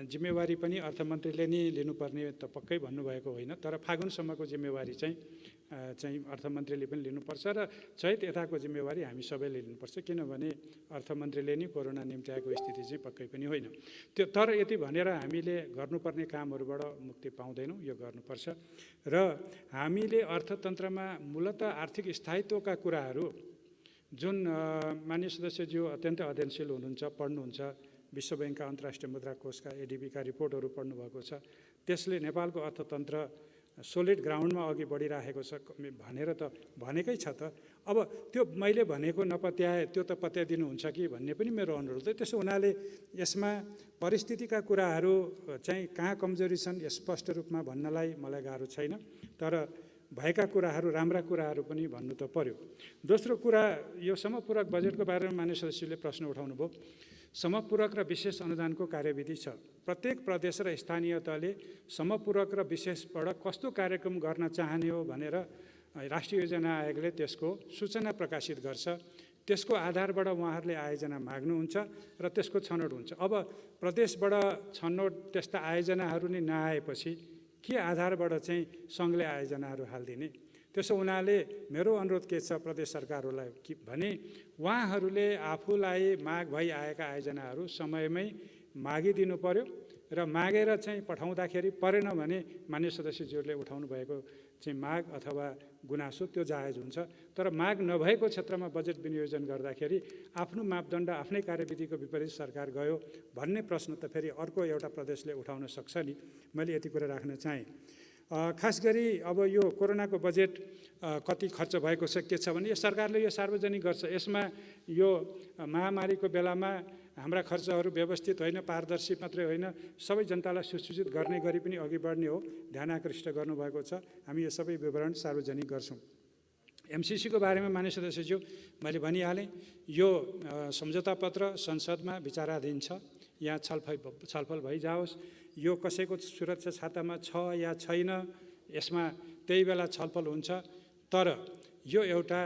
जिम्मेवारी पनि अर्थमन्त्रीले नै लिनुपर्ने त पक्कै भन्नुभएको होइन, तर फागुनसम्मको जिम्मेवारी चाहिँ अर्थमन्त्रीले पनि लिनुपर्छ र चैत यताको जिम्मेवारी हामी सबैले लिनुपर्छ, किनभने अर्थमन्त्रीले नै कोरोना निम्त्याएको स्थिति चाहिँ पक्कै पनि होइन। त्यो तर यति भनेर हामीले गर्नुपर्ने कामहरूबाट मुक्ति पाउँदैनौँ, यो गर्नुपर्छ। र हामीले अर्थतन्त्रमा मूलतः आर्थिक स्थायित्वका कुराहरू जुन मान्य सदस्यज्यू अत्यन्तै अध्ययनशील हुनुहुन्छ, पढ्नुहुन्छ, विश्व ब्याङ्कका अन्तर्राष्ट्रिय मुद्रा कोषका एडिबीका रिपोर्टहरू पढ्नुभएको छ, त्यसले नेपालको अर्थतन्त्र सोलिड ग्राउन्डमा अघि बढिरहेको छ भनेर त भनेकै छ त। अब त्यो मैले भनेको नपत्याए त्यो त पत्याइदिनुहुन्छ कि भन्ने पनि मेरो अनुरोध हो। त्यसो हुनाले यसमा परिस्थितिका कुराहरू चाहिँ कहाँ कमजोरी छन् स्पष्ट रूपमा भन्नलाई मलाई गाह्रो छैन, तर भएका कुराहरू राम्रा कुराहरू पनि भन्नु त पर्यो। दोस्रो कुरा, यो समपूरक बजेटको बारेमा मान्य सदस्यले प्रश्न उठाउनु भयो। समपूरक र विशेष अनुदानको कार्यविधि छ। प्रत्येक प्रदेश र स्थानीय तहले समपूरक र विशेषबाट कस्तो कार्यक्रम गर्न चाहने हो भनेर राष्ट्रिय योजना आयोगले त्यसको सूचना प्रकाशित गर्छ। त्यसको आधारबाट उहाँहरूले आयोजना माग्नुहुन्छ र त्यसको छनौट हुन्छ। अब प्रदेशबाट छनौट त्यस्ता आयोजनाहरू नै नआएपछि के आधारबाट चाहिँ सङ्घले आयोजनाहरू हालिदिने? त्यसो हुनाले मेरो अनुरोध के छ प्रदेश सरकारहरूलाई कि भने उहाँहरूले आफूलाई माग भइआएका आयोजनाहरू समयमै मागिदिनु पर्यो र मागेर चाहिँ पठाउँदाखेरि परेन भने मान्य सदस्यज्यूहरूले उठाउनु भएको चाहिँ माग अथवा गुनासो त्यो जायज हुन्छ। तर माग नभएको क्षेत्रमा बजेट विनियोजन गर्दाखेरि आफ्नो मापदण्ड आफ्नै कार्यविधिको विपरीत सरकार गयो भन्ने प्रश्न त फेरि अर्को एउटा प्रदेशले उठाउन सक्छ नि। मैले यति कुरा राख्न चाहेँ। खास गरी अब यो कोरोनाको बजेट कति खर्च भएको छ के छ भने यो सरकारले यो सार्वजनिक गर्छ। यसमा यो महामारीको बेलामा हाम्रा खर्चहरू व्यवस्थित होइन, पारदर्शी मात्रै होइन, सबै जनतालाई सुसूचित गर्ने गरी पनि अघि बढ्ने हो, ध्यान आकृष्ट गर्नुभएको छ। हामी यो सबै विवरण सार्वजनिक गर्छौँ। एमसिसीको बारेमा मान्य सदस्यज्यू मैले भनिहालेँ, यो सम्झौता पत्र संसदमा विचाराधीन छ। यहाँ छलफल भइजाओस्। यो कसैको सुरक्षा छातामा छ या छैन यसमा त्यही बेला छलफल हुन्छ। तर यो एउटा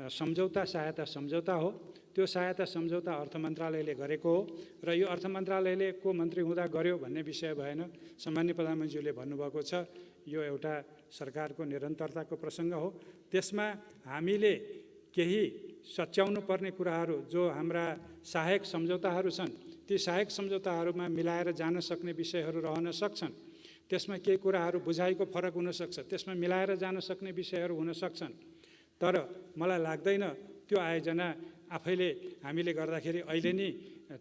सम्झौता सहायता सम्झौता हो। त्यो सहायता सम्झौता अर्थ मन्त्रालयले गरेको हो र यो अर्थ मन्त्रालयले को मन्त्री हुँदा गर्यो भन्ने विषय भएन। सम्माननीय प्रधानमन्त्रीले भन्नुभएको छ यो एउटा सरकारको निरन्तरताको प्रसङ्ग हो। त्यसमा हामीले केही सच्याउनु पर्ने कुराहरू जो हाम्रा सहायक सम्झौताहरू छन् ती सहायक सम्झौताहरूमा मिलाएर जान सक्ने विषयहरू रहन सक्छन्। त्यसमा केही कुराहरू बुझाइको फरक हुनसक्छ, त्यसमा मिलाएर जान सक्ने विषयहरू हुन सक्छन्। तर मलाई लाग्दैन त्यो आयोजना आफैले हामीले गर्दाखेरि अहिले नै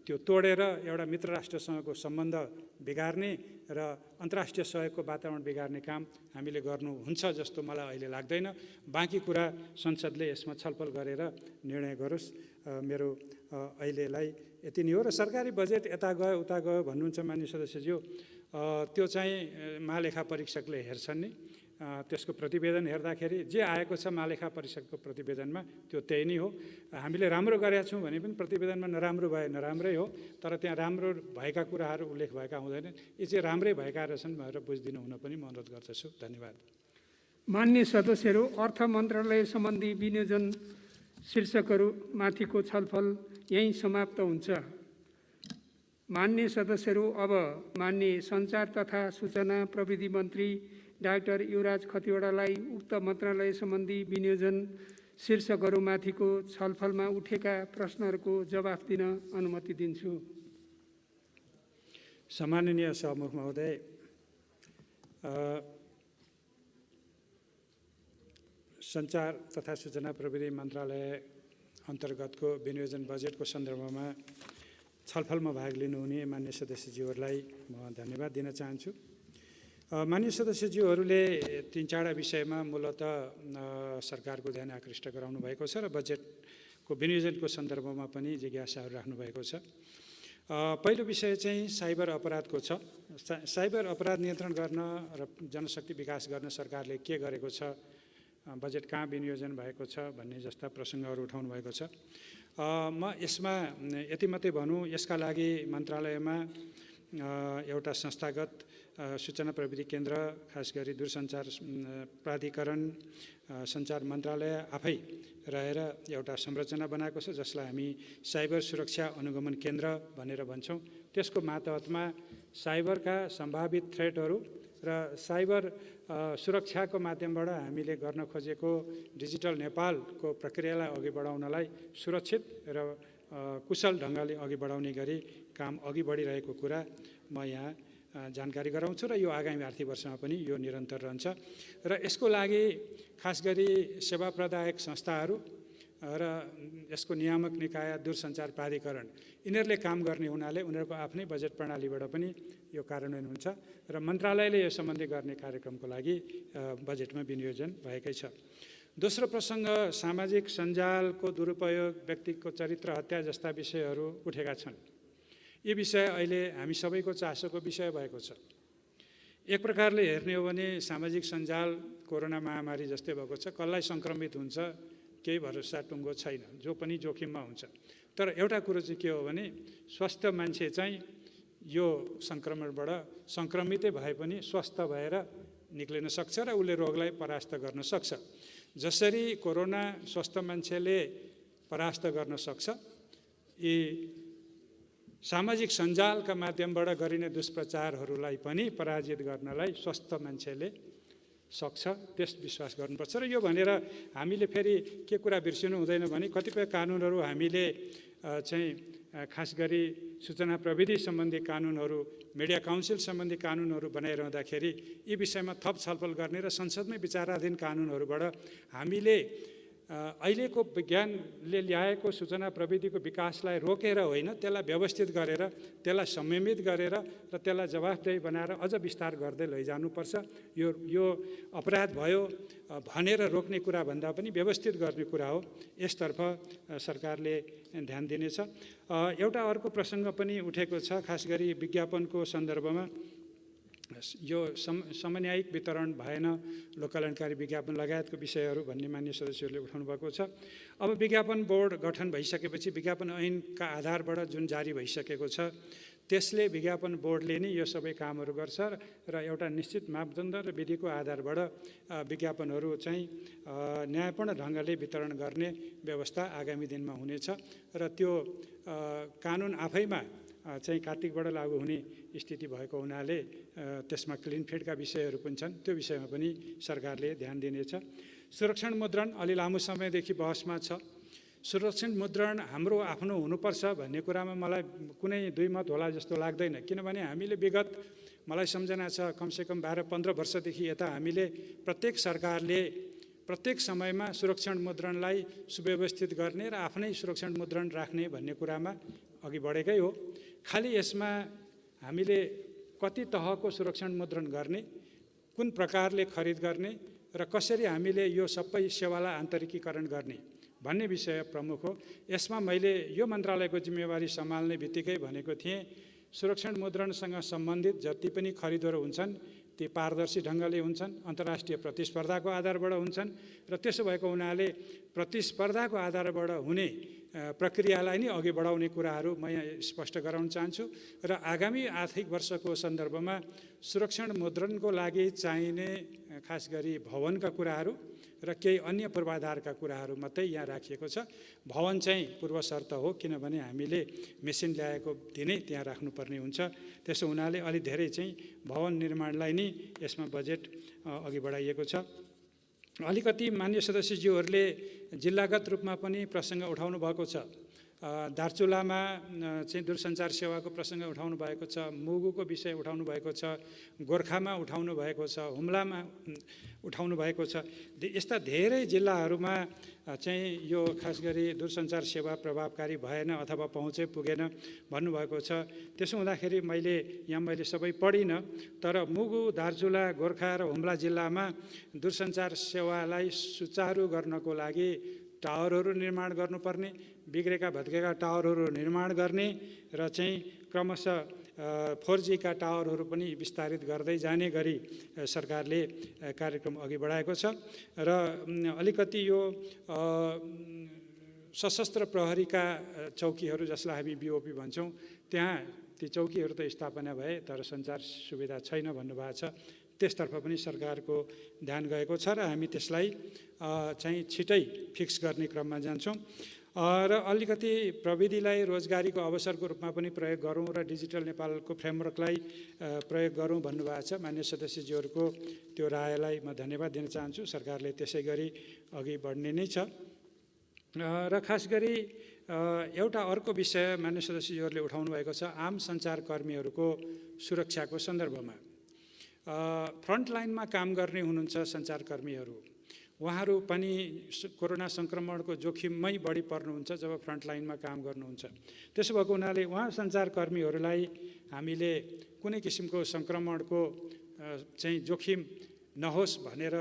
त्यो तोडेर एउटा मित्र राष्ट्रसँगको सम्बन्ध बिगार्ने र अन्तर्राष्ट्रिय सहयोगको वातावरण बिगार्ने काम हामीले गर्नुहुन्छ जस्तो मलाई अहिले लाग्दैन। बाँकी कुरा संसदले यसमा छलफल गरेर निर्णय गरोस्। मेरो अहिलेलाई यति नै हो। र सरकारी बजेट यता गयो उता गयो भन्नुहुन्छ मान्य सदस्यज्यू, त्यो चाहिँ महालेखा परीक्षकले हेर्छन् नि। त्यसको प्रतिवेदन हेर्दाखेरि जे आएको छ महालेखा परीक्षकको प्रतिवेदनमा त्यो त्यही नै हो। हामीले राम्रो गरेका छौँ भने पनि प्रतिवेदनमा नराम्रो भए नराम्रै हो, तर त्यहाँ राम्रो भएका कुराहरू उल्लेख भएका हुँदैनन्। यी चाहिँ राम्रै भएका रहेछन् भनेर बुझिदिनु हुन पनि म अनुरोध गर्दछु। धन्यवाद। मान्य सदस्यहरू, अर्थ मन्त्रालय सम्बन्धी विनियोजन शीर्षकहरू माथिको छलफल यहीँ समाप्त हुन्छ। मान्य सदस्यहरू, अब मान्य सञ्चार तथा सूचना प्रविधि मन्त्री डाक्टर युवराज खतिवडालाई उक्त मन्त्रालय सम्बन्धी विनियोजन शीर्षकहरूमाथिको छलफलमा उठेका प्रश्नहरूको जवाफ दिन अनुमति दिन्छु। सम्माननीय सभामुख महोदय, सञ्चार तथा सूचना प्रविधि मन्त्रालय अन्तर्गतको विनियोजन बजेटको सन्दर्भमा छलफलमा भाग लिनुहुने मान्य सदस्यज्यूहरूलाई म धन्यवाद दिन चाहन्छु। मान्य सदस्यज्यूहरूले तीन चारवटा विषयमा मूलतः सरकारको ध्यान आकृष्ट गराउनु भएको छ र बजेटको विनियोजनको सन्दर्भमा पनि जिज्ञासाहरू राख्नुभएको छ। पहिलो विषय चाहिँ साइबर अपराधको छ। साइबर अपराध नियन्त्रण गर्न र जनशक्ति विकास गर्न सरकारले के गरेको छ, बजेट कहाँ विनियोजन भएको छ भन्ने जस्ता प्रसङ्गहरू उठाउनु भएको छ। म यसमा यति मात्रै भनौँ, यसका लागि मन्त्रालयमा एउटा संस्थागत सूचना प्रविधि केन्द्र, खास गरी दूरसञ्चार प्राधिकरण, सञ्चार मन्त्रालय आफै रहेर एउटा संरचना बनाएको छ, जसलाई हामी साइबर सुरक्षा अनुगमन केन्द्र भनेर भन्छौँ। त्यसको मातहतमा साइबरका सम्भावित थ्रेटहरू र साइबर सुरक्षाको माध्यमबाट हामीले गर्न खोजेको डिजिटल नेपालको प्रक्रियालाई अघि बढाउनलाई सुरक्षित र कुशल ढङ्गले अघि बढाउने गरी काम अघि बढिरहेको कुरा म यहाँ जानकारी गराउँछु र यो आगामी आर्थिक वर्षमा पनि यो निरन्तर रहन्छ। र यसको लागि खास गरी सेवा प्रदायक संस्थाहरू र यसको नियामक निकाय, दूरसञ्चार प्राधिकरण, यिनीहरूले काम गर्ने हुनाले उनीहरूको आफ्नै बजेट प्रणालीबाट पनि यो कार्यान्वयन हुन्छ र मन्त्रालयले यो सम्बन्धी गर्ने कार्यक्रमको लागि बजेटमा विनियोजन भएकै छ। दोस्रो प्रसङ्ग सामाजिक सञ्जालको दुरुपयोग, व्यक्तिको चरित्र हत्या जस्ता विषयहरू उठेका छन्। यी विषय अहिले हामी सबैको चासोको विषय भएको छ। एक प्रकारले हेर्ने हो भने सामाजिक सञ्जाल कोरोना महामारी जस्तै भएको छ। कसलाई सङ्क्रमित हुन्छ केही भरोसा टुङ्गो छैन, जो पनि जोखिममा हुन्छ। तर एउटा कुरो चाहिँ के हो भने स्वस्थ मान्छे चाहिँ यो सङ्क्रमणबाट सङ्क्रमितै भए पनि स्वस्थ भएर निक्लिन सक्छ र उसले रोगलाई परास्त गर्न सक्छ। जसरी कोरोना स्वस्थ मान्छेले परास्त गर्न सक्छ, यी सामाजिक सञ्जालका माध्यमबाट गरिने दुष्प्रचारहरूलाई पनि पराजित गर्नलाई स्वस्थ मान्छेले सक्छ, त्यस विश्वास गर्नुपर्छ। र यो भनेर हामीले फेरि के कुरा बिर्सिनु हुँदैन भने कतिपय कानुनहरू हामीले चाहिँ खास गरी सूचना प्रविधि सम्बन्धी कानुनहरू, मिडिया काउन्सिल सम्बन्धी कानुनहरू बनाइरहँदाखेरि यी विषयमा थप छलफल गर्ने र संसदमै विचाराधीन कानुनहरूबाट हामीले अहिलेको विज्ञानले ल्याएको सूचना प्रविधिको विकासलाई रोकेर होइन, त्यसलाई व्यवस्थित गरेर, त्यसलाई संयमित गरेर र त्यसलाई जवाफदेही बनाएर अझ विस्तार गर्दै लैजानुपर्छ। यो अपराध भयो भनेर रोक्ने कुरा भन्दा पनि व्यवस्थित गर्ने कुरा हो। यसतर्फ सरकारले ध्यान दिनेछ। एउटा अर्को प्रसङ्ग पनि उठेको छ, खास गरी विज्ञापनको सन्दर्भमा यो समन्यायिक वितरण भएन, लोककल्याणकारी विज्ञापन लगायतको विषयहरू भन्ने मान्य सदस्यहरूले उठाउनु भएको छ। अब विज्ञापन बोर्ड गठन भइसकेपछि विज्ञापन ऐनका आधारबाट जुन जारी भइसकेको छ, त्यसले विज्ञापन बोर्डले नै यो सबै कामहरू गर्छ र एउटा निश्चित मापदण्ड र विधिको आधारबाट विज्ञापनहरू चाहिँ न्यायपूर्ण ढङ्गले वितरण गर्ने व्यवस्था आगामी दिनमा हुनेछ र त्यो कानुन आफैमा चाहिँ कार्तिकबाट लागू हुने स्थिति भएको हुनाले त्यसमा क्लिन फिडका विषयहरू पनि छन्, त्यो विषयमा पनि सरकारले ध्यान दिनेछ। सुरक्षण मुद्रण अलि लामो समयदेखि बहसमा छ। सुरक्षण मुद्रण हाम्रो आफ्नो हुनुपर्छ भन्ने कुरामा मलाई कुनै दुई मत होला जस्तो लाग्दैन, किनभने हामीले विगत, मलाई सम्झना छ, कमसेकम 12-15 वर्षदेखि यता हामीले प्रत्येक सरकारले प्रत्येक समयमा सुरक्षण मुद्रणलाई सुव्यवस्थित गर्ने र आफ्नै सुरक्षण मुद्रण राख्ने भन्ने कुरामा अघि बढेकै हो। खालि यसमा हामीले कति तहको सुरक्षण मुद्रण गर्ने, कुन प्रकारले खरिद गर्ने र कसरी हामीले यो सबै सेवालाई आन्तरिकीकरण गर्ने भन्ने विषय प्रमुख हो। यसमा मैले यो मन्त्रालयको जिम्मेवारी सम्हाल्ने बित्तिकै भनेको थिएँ, सुरक्षण मुद्रणसँग सम्बन्धित जति पनि खरिदहरू हुन्छन् ती पारदर्शी ढङ्गले हुन्छन्, अन्तर्राष्ट्रिय प्रतिस्पर्धाको आधारबाट हुन्छन् र त्यसो भएको हुनाले प्रतिस्पर्धाको आधारबाट हुने प्रक्रियालाई नै अघि बढाउने कुराहरू म यहाँ स्पष्ट गराउन चाहन्छु र आगामी आर्थिक वर्षको सन्दर्भमा सुरक्षण मुद्रणको लागि चाहिने खास गरी भवनका कुराहरू र केही अन्य पूर्वाधारका कुराहरू मात्रै यहाँ राखिएको छ। भवन चाहिँ पूर्व शर्त हो, किनभने हामीले मेसिन ल्याएको दिनै त्यहाँ राख्नुपर्ने हुन्छ। त्यसो हुनाले अलि धेरै चाहिँ भवन निर्माणलाई नै यसमा बजेट अघि बढाइएको छ। अलिकति मान्य सदस्यज्यूहरूले जिल्लागत रूपमा पनि प्रसङ्ग उठाउनु भएको छ। दार्चुलामा चाहिँ दूरसञ्चार सेवाको प्रसङ्ग उठाउनु भएको छ, मुगुको विषय उठाउनु भएको छ, गोर्खामा उठाउनु भएको छ, हुम्लामा उठाउनु भएको छ। यस्ता धेरै जिल्लाहरूमा चाहिँ यो खास गरी दूरसञ्चार सेवा प्रभावकारी भएन अथवा पहुँचै पुगेन भन्नुभएको छ। त्यसो हुँदाखेरि मैले सबै पढिनँ, तर मुगु, दार्चुला, गोर्खा र हुम्ला जिल्लामा दूरसञ्चार सेवालाई सुचारू गर्नको लागि टावरहरू निर्माण गर्नुपर्ने, बिग्रेका भत्केका टावरहरू निर्माण गर्ने र चाहिँ क्रमशः 4G का टावरहरू पनि विस्तारित गर्दै जाने गरी सरकारले कार्यक्रम अघि बढाएको छ। र अलिकति यो सशस्त्र प्रहरीका चौकीहरू जसलाई हामी BOP भन्छौँ, त्यहाँ ती चौकीहरू त स्थापना भए तर सञ्चार सुविधा छैन भन्नुभएको छ। त्यसतर्फ पनि सरकारको ध्यान गएको छ र हामी त्यसलाई चाहिँ छिटै फिक्स गर्ने क्रममा जान्छौँ। र अलिकति प्रविधिलाई रोजगारीको अवसरको रूपमा पनि प्रयोग गरौँ र डिजिटल नेपालको फ्रेमवर्कलाई प्रयोग गरौँ भन्नुभएको छ। मान्य सदस्यज्यूहरूको त्यो रायलाई म धन्यवाद दिन चाहन्छु। सरकारले त्यसै गरी अघि बढ्ने नै छ। र खास गरी एउटा अर्को विषय मान्य सदस्यज्यूहरूले उठाउनु भएको छ, आम सञ्चारकर्मीहरूको सुरक्षाको सन्दर्भमा। फ्रन्टलाइनमा काम गर्ने हुनुहुन्छ सञ्चारकर्मीहरू, उहाँहरू पनि कोरोना सङ्क्रमणको जोखिममै बढी पर्नुहुन्छ जब फ्रन्टलाइनमा काम गर्नुहुन्छ। त्यसो भएको हुनाले उहाँ सञ्चारकर्मीहरूलाई हामीले कुनै किसिमको सङ्क्रमणको चाहिँ जोखिम नहोस् भनेर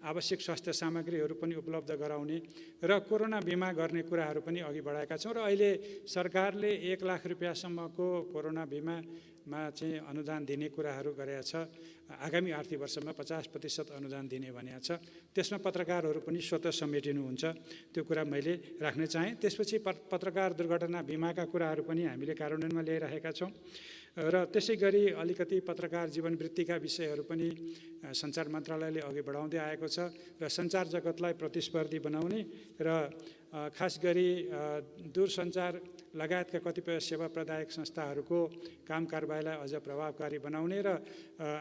आवश्यक स्वास्थ्य सामग्रीहरू पनि उपलब्ध गराउने र कोरोना बिमा गर्ने कुराहरू पनि अघि बढाएका छौँ। र अहिले सरकारले 1 लाख रुपियाँसम्मको कोरोना बिमामा चाहिँ अनुदान दिने कुराहरू गरेका छ। आगामी आर्थिक वर्षमा 50% अनुदान दिने भनेको छ। त्यसमा पत्रकारहरू पनि स्वतः समेटिनुहुन्छ, त्यो कुरा मैले राख्न चाहेँ। त्यसपछि पत्रकार दुर्घटना बिमाका कुराहरू पनि हामीले कार्यान्वयनमा ल्याइरहेका छौँ। र त्यसै गरी अलिकति पत्रकार जीवनवृत्तिका विषयहरू पनि सञ्चार मन्त्रालयले अघि बढाउँदै आएको छ र सञ्चार जगतलाई प्रतिस्पर्धी बनाउने र खास गरी दूरसञ्चार लगायतका कतिपय सेवा प्रदायक संस्थाहरूको काम कारबाहीलाई अझ प्रभावकारी बनाउने र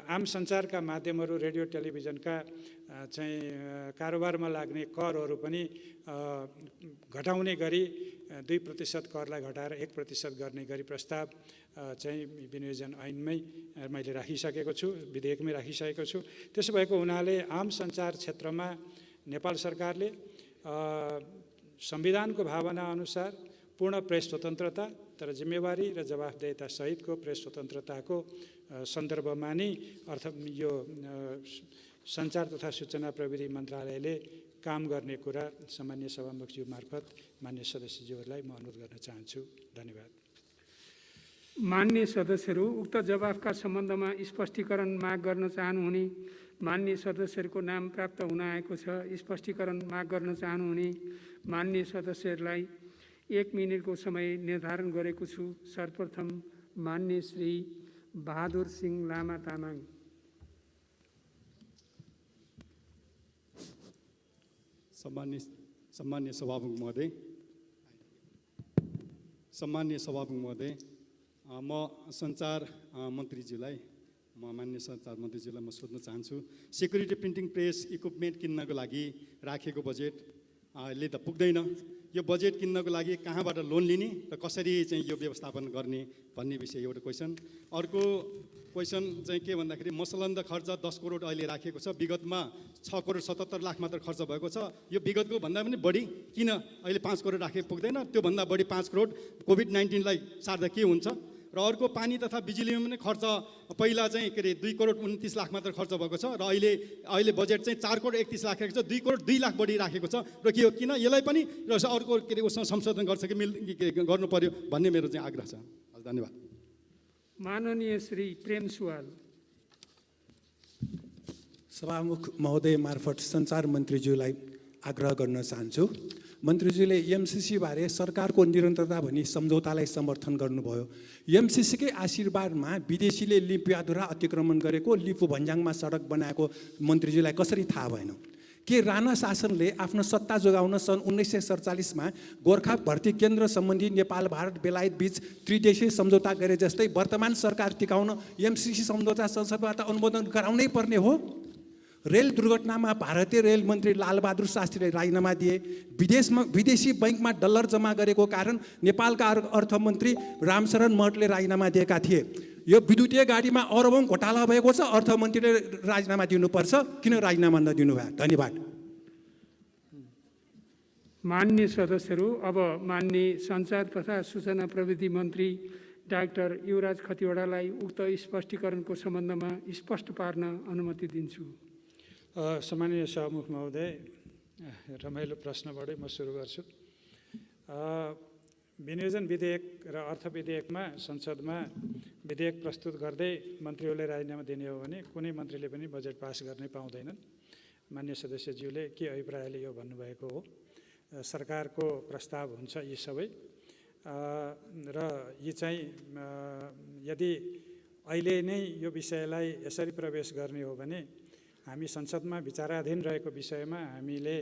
आम सञ्चारका माध्यमहरू रेडियो टेलिभिजनका चाहिँ कारोबारमा लाग्ने करहरू पनि घटाउने गरी 2% करलाई घटाएर 1% गर्ने गरी प्रस्ताव चाहिँ विनियोजन ऐनमै मैले राखिसकेको छु, विधेयकमै राखिसकेको छु। त्यसो भएको हुनाले आम सञ्चार क्षेत्रमा नेपाल सरकारले संविधानको भावना अनुसार पूर्ण प्रेस स्वतन्त्रता तर जिम्मेवारी र जवाफदेहिता सहितको प्रेस स्वतन्त्रताको सन्दर्भमा नै यो सञ्चार तथा सूचना प्रविधि मन्त्रालयले काम गर्ने कुरा सामान्य सभामुखज्यू मार्फत मान्य सदस्यज्यूहरूलाई म अनुरोध गर्न चाहन्छु। धन्यवाद। मान्य सदस्यहरू उक्त जवाफका सम्बन्धमा स्पष्टीकरण माग गर्न चाहनुहुने मान्य सदस्यहरूको नाम प्राप्त हुन आएको छ। स्पष्टीकरण माग गर्न चाहनुहुने मान्य सदस्यहरूलाई 1 मिनेटको समय निर्धारण गरेको छु। सर्वप्रथम मान्य श्री बहादुर सिंह लामा तामाङ। सम्मान्य सभामुख महोदय, म सञ्चार मन्त्रीज्यूलाई म सोध्न चाहन्छु, सेक्युरिटी प्रिन्टिङ प्रेस इक्विपमेन्ट किन्नको लागि राखेको बजेटले त पुग्दैन। यो बजेट किन्नको लागि कहाँबाट लोन लिने र कसरी चाहिँ यो व्यवस्थापन गर्ने भन्ने विषय एउटा क्वेसन। अर्को क्वेसन चाहिँ के भन्दाखेरि मसलन्द खर्च 10 करोड अहिले राखेको छ, विगतमा 6 करोड 77 लाख मात्र खर्च भएको छ। यो विगतको भन्दा पनि बढी किन अहिले 5 करोड राखे पुग्दैन? त्योभन्दा बढी 5 करोड कोभिड-19लाई सार्दा के हुन्छ? र अर्को पानी तथा बिजुलीमा पनि खर्च पहिला चाहिँ 2 करोड 29 लाख मात्र खर्च भएको छ र अहिले बजेट चाहिँ 4 करोड 31 लाख राखेको छ, 2 करोड 2 लाख बढी राखेको छ। र के हो किन यसलाई पनि अर्को उसमा संशोधन गर्छ कि गर्नु पर्यो भन्ने मेरो चाहिँ आग्रह छ। धन्यवाद। माननीय श्री प्रेम सुवाल। सभामुख महोदय मार्फत सञ्चार मन्त्रीज्यूलाई आग्रह गर्न चाहन्छु। मन्त्रीज्यूले एमसिसी बारे सरकारको निरन्तरता भनी सम्झौतालाई समर्थन गर्नुभयो। एमसिसीकै आशीर्वादमा विदेशीले लिम्पियाधुरा अतिक्रमण गरेको, लिपु भन्ज्याङमा सडक बनाएको मन्त्रीज्यूलाई कसरी थाहा भएन? के राणा शासनले आफ्नो सत्ता जोगाउन सन् 1947मा गोर्खा भर्ती केन्द्र सम्बन्धी नेपाल भारत बेलायत बीच त्रिदेशीय सम्झौता गरे जस्तै वर्तमान सरकार टिकाउन एमसिसी सम्झौता संसदबाट अनुमोदन गराउनै पर्ने हो? रेल दुर्घटनामा भारतीय रेल मन्त्री लालबहादुर शास्त्रीले राजीनामा दिए। विदेशी बैङ्कमा डलर जम्मा गरेको कारण नेपालका अर्थमन्त्री रामशरण महतले राजीनामा दिएका थिए। यो विद्युतीय गाडीमा अरबौँ घोटाला भएको छ, अर्थमन्त्रीले राजीनामा दिनुपर्छ, किन राजीनामा नदिनु भयो? धन्यवाद। मान्य सदस्यहरू, अब मान्य सञ्चार तथा सूचना प्रविधि मन्त्री डाक्टर युवराज खतिवडालाई उक्त स्पष्टीकरणको सम्बन्धमा स्पष्ट पार्न अनुमति दिन्छु। सम्माननीय सभामुख महोदय, रमाइलो प्रश्नबाटै म सुरु गर्छु। विनियोजन विधेयक र अर्थ विधेयकमा संसदमा विधेयक प्रस्तुत गर्दै मन्त्रीहरूले राजीनामा दिने हो भने कुनै मन्त्रीले पनि बजेट पास गर्नै पाउँदैनन्। मान्य सदस्यज्यूले के अभिप्रायले यो भन्नुभएको हो? सरकारको प्रस्ताव हुन्छ यी सबै, र यी चाहिँ यदि अहिले नै यो विषयलाई यसरी प्रवेश गर्ने हो भने हामी संसदमा विचाराधीन रहेको विषयमा हामीले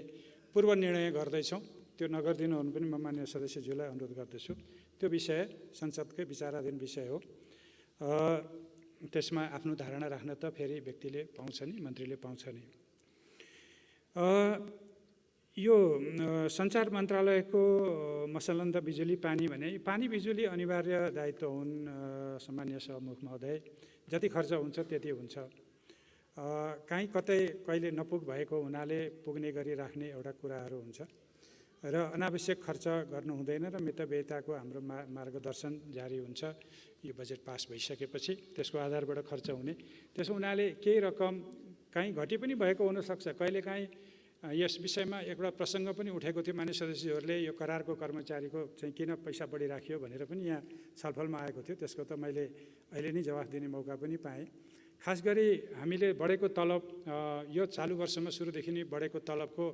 पूर्व निर्णय गर्दैछौँ। त्यो नगरिदिनु हुनु पनि म मान्य सदस्यज्यूलाई अनुरोध गर्दछु। त्यो विषय संसदकै विचाराधीन विषय हो। त्यसमा आफ्नो धारणा राख्न त फेरि व्यक्तिले पाउँछ नि, मन्त्रीले पाउँछ नि। यो सञ्चार मन्त्रालयको मसलन त बिजुली पानी भने पानी बिजुली अनिवार्य दायित्व हुन्। सामान्य सभामुख महोदय, जति खर्च हुन्छ त्यति हुन्छ। काहीँ कतै कहिले नपुग भएको हुनाले पुग्ने गरी राख्ने एउटा कुराहरू हुन्छ र अनावश्यक खर्च गर्नु हुँदैन र मितव्ययिताको हाम्रो मार्गदर्शन जारी हुन्छ। यो बजेट पास भइसकेपछि त्यसको आधारबाट खर्च हुने, त्यसो हुनाले केही रकम काहीँ घटी पनि भएको हुनसक्छ। कहिलेकाहीँ यस विषयमा एउटा प्रसङ्ग पनि उठेको थियो, मान्य सदस्यहरूले यो करारको कर्मचारीको चाहिँ किन पैसा बढी राखियो भनेर पनि यहाँ छलफलमा आएको थियो। त्यसको त मैले अहिले नै जवाफ दिने मौका पनि पाएँ। खास गरी हामीले बढेको तलब, यो चालु वर्षमा सुरुदेखि नै बढेको तलबको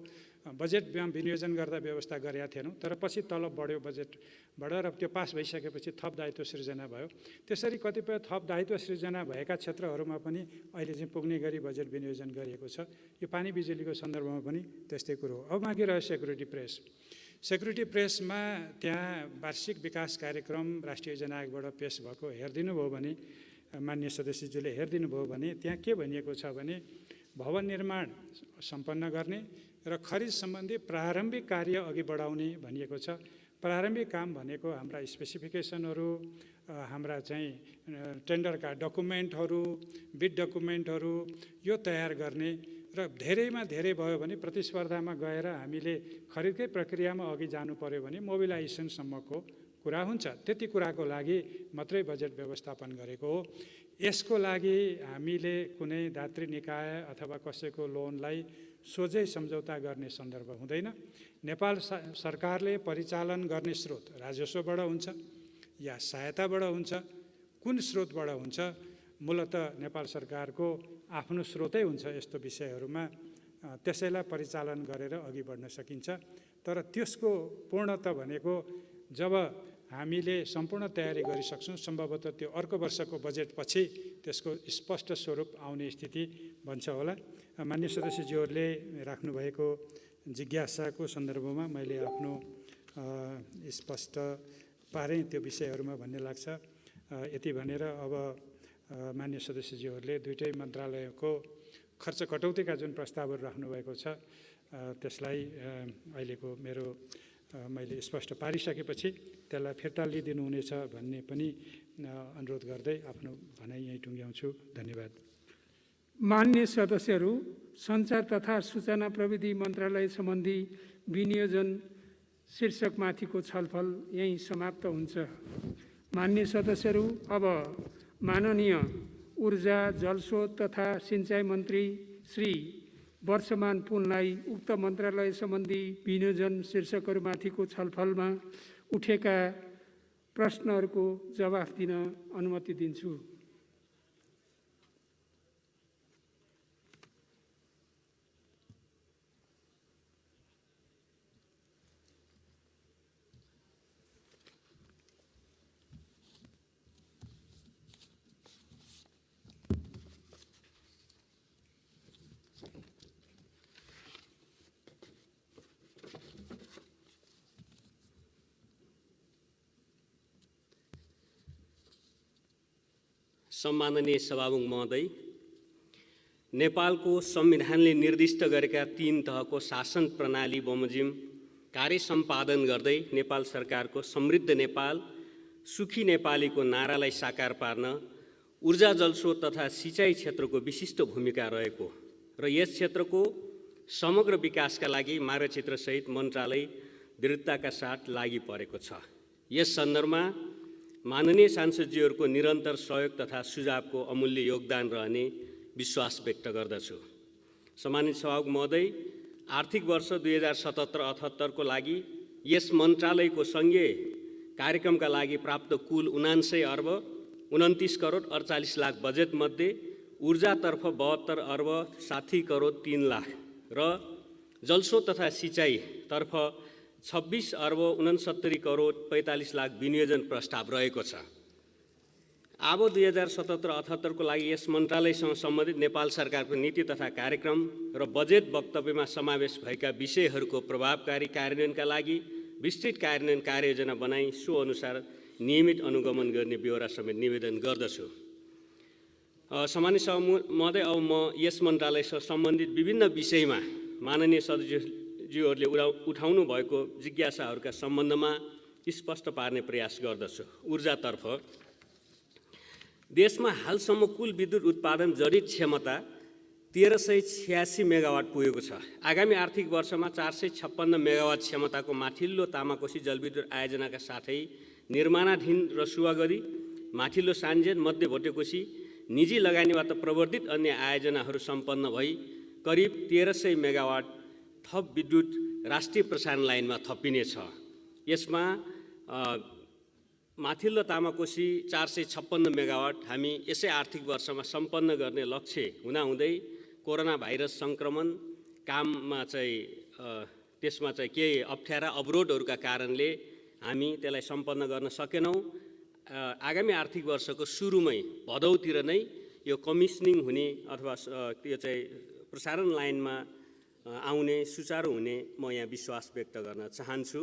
बजेटमा विनियोजन गर्दा व्यवस्था गरेका थिएनौँ, तर पछि तलब बढ्यो बजेटबाट र त्यो पास भइसकेपछि थप दायित्व सृजना भयो। त्यसरी कतिपय थप दायित्व सृजना भएका क्षेत्रहरूमा पनि अहिले चाहिँ पुग्ने गरी बजेट विनियोजन गरिएको छ। यो पानी बिजुलीको सन्दर्भमा पनि त्यस्तै कुरो हो। अब बाँकी रह्यो सेक्युरिटी प्रेस। सेक्युरिटी प्रेसमा त्यहाँ वार्षिक विकास कार्यक्रम राष्ट्रिय जनआयोगबाट पेस भएको हेरिदिनु भयो भने, मान्य सदस्यज्यूले हेरिदिनु भयो भने त्यहाँ के भनिएको छ भने भवन निर्माण सम्पन्न गर्ने र खरिद सम्बन्धी प्रारम्भिक कार्य अघि बढाउने भनिएको छ। प्रारम्भिक काम भनेको हाम्रा स्पेसिफिकेसनहरू, हाम्रा चाहिँ टेन्डरका डकुमेन्टहरू, बिड डकुमेन्टहरू यो तयार गर्ने र धेरैमा धेरै भयो भने प्रतिस्पर्धामा गएर हामीले खरिदकै प्रक्रियामा अघि जानु पर्यो भने मोबिलाइजेसनसम्मको कुरा हुन्छ। त्यति कुराको लागि मात्रै बजेट व्यवस्थापन गरेको हो। यसको लागि हामीले कुनै दातृ निकाय अथवा कसैको लोनलाई सोझै सम्झौता गर्ने सन्दर्भ हुँदैन। नेपाल सरकारले परिचालन गर्ने स्रोत राजस्वबाट हुन्छ या सहायताबाट हुन्छ, कुन स्रोतबाट हुन्छ? मूलतः नेपाल सरकारको आफ्नो स्रोतै हुन्छ यस्तो विषयहरूमा। त्यसैलाई परिचालन गरेर अघि बढ्न सकिन्छ। तर त्यसको पूर्णता भनेको जब हामीले सम्पूर्ण तयारी गरिसक्छौँ, सम्भवतः त्यो अर्को वर्षको बजेटपछि त्यसको स्पष्ट स्वरूप आउने स्थिति बन्छ होला। मान्य सदस्यज्यूहरूले राख्नुभएको जिज्ञासाको सन्दर्भमा मैले आफ्नो स्पष्ट पारेँ त्यो विषयहरूमा भन्ने लाग्छ। यति भनेर अब मान्य सदस्यज्यूहरूले दुईटै मन्त्रालयको खर्च कटौतीका जुन प्रस्तावहरू राख्नुभएको छ त्यसलाई अहिलेको मेरो मैले स्पष्ट पारिसकेपछि त्यसलाई फिर्ता लिइदिनु हुनेछ भन्ने पनि अनुरोध गर्दै आफ्नो भनाइ यहीँ टुङ्ग्याउँछु। धन्यवाद। मान्य सदस्यहरू, सञ्चार तथा सूचना प्रविधि मन्त्रालय सम्बन्धी विनियोजन शीर्षकमाथिको छलफल यहीँ समाप्त हुन्छ। मान्य सदस्यहरू, अब माननीय ऊर्जा, जलस्रोत तथा सिँचाइ मन्त्री श्री वर्षमान पुनलाई उक्त मन्त्रालय सम्बन्धी विनियोजन शीर्षकहरूमाथिको छलफलमा उठेका प्रश्नहरूको जवाफ दिन अनुमति दिन्छु। सम्माननीय सभामुख महोदय, नेपालको संविधानले निर्दिष्ट गरेका 3 तहको शासन प्रणाली बमोजिम कार्य सम्पादन गर्दै नेपाल सरकारको समृद्ध नेपाल, सुखी नेपालीको नारालाई साकार पार्न ऊर्जा जलस्रोत तथा सिँचाइ क्षेत्रको विशिष्ट भूमिका रहेको र यस क्षेत्रको समग्र विकासका लागि मार्गचित्रसहित मन्त्रालय दृढताका साथ लागि परेको छ। यस सन्दर्भमा माननीय सांसदज्यूहरूको निरन्तर सहयोग तथा सुझावको अमूल्य योगदान रहने विश्वास व्यक्त गर्दछु। सम्मानित सभामुख महोदय, आर्थिक वर्ष 2077-78 को लागि यस मन्त्रालयको सङ्घीय कार्यक्रमका लागि प्राप्त कुल 79 अर्ब 29 करोड 48 लाख बजेटमध्ये ऊर्जातर्फ 72 अर्ब 60 करोड 3 लाख र जलस्रोत तथा सिँचाइतर्फ 26 अर्ब 69 करोड 45 लाख विनियोजन प्रस्ताव रहेको छ। अब 2077-78 को लागि यस मन्त्रालयसँग सम्बन्धित नेपाल सरकारको नीति तथा कार्यक्रम र बजेट वक्तव्यमा समावेश भएका विषयहरूको प्रभावकारी कार्यान्वयनका लागि विस्तृत कार्यान्वयन कार्ययोजना बनाई सो अनुसार नियमित अनुगमन गर्ने ब्यौरा समेत निवेदन गर्दछु। सम्मानित सभामुख महोदय, अब म यस मन्त्रालयसँग सम्बन्धित विभिन्न विषयमा माननीय सदस्यज्यूहरूले उठाउनु भएको जिज्ञासाहरूका सम्बन्धमा स्पष्ट पार्ने प्रयास गर्दछु। ऊर्जातर्फ देशमा हालसम्म कुल विद्युत उत्पादन जडित क्षमता 1386 मेगावाट पुगेको छ। आगामी आर्थिक वर्षमा 456 मेगावाट क्षमताको माथिल्लो तामाकोसी जलविद्युत आयोजनाका साथै निर्माणाधीन रसुवागढी, माथिल्लो सान्जेन, मध्य भोटेकोसी निजी लगानीबाट प्रवर्धित अन्य आयोजनाहरू सम्पन्न भई करिब 1300 मेगावाट थप विद्युत राष्ट्रिय प्रसारण लाइनमा थपिनेछ। यसमा माथिल्लो तामाकोसी 456 मेगावाट हामी यसै आर्थिक वर्षमा सम्पन्न गर्ने लक्ष्य हुँदाहुँदै कोरोना भाइरस सङ्क्रमण काममा चाहिँ त्यसमा चाहिँ केही अप्ठ्यारा अवरोधहरूका कारणले हामी त्यसलाई सम्पन्न गर्न सकेनौँ। आगामी आर्थिक वर्षको सुरुमै भदौतिर नै यो कमिसनिङ हुने अथवा यो चाहिँ प्रसारण लाइनमा आउने सुचारू हुने म यहाँ विश्वास व्यक्त गर्न चाहन्छु।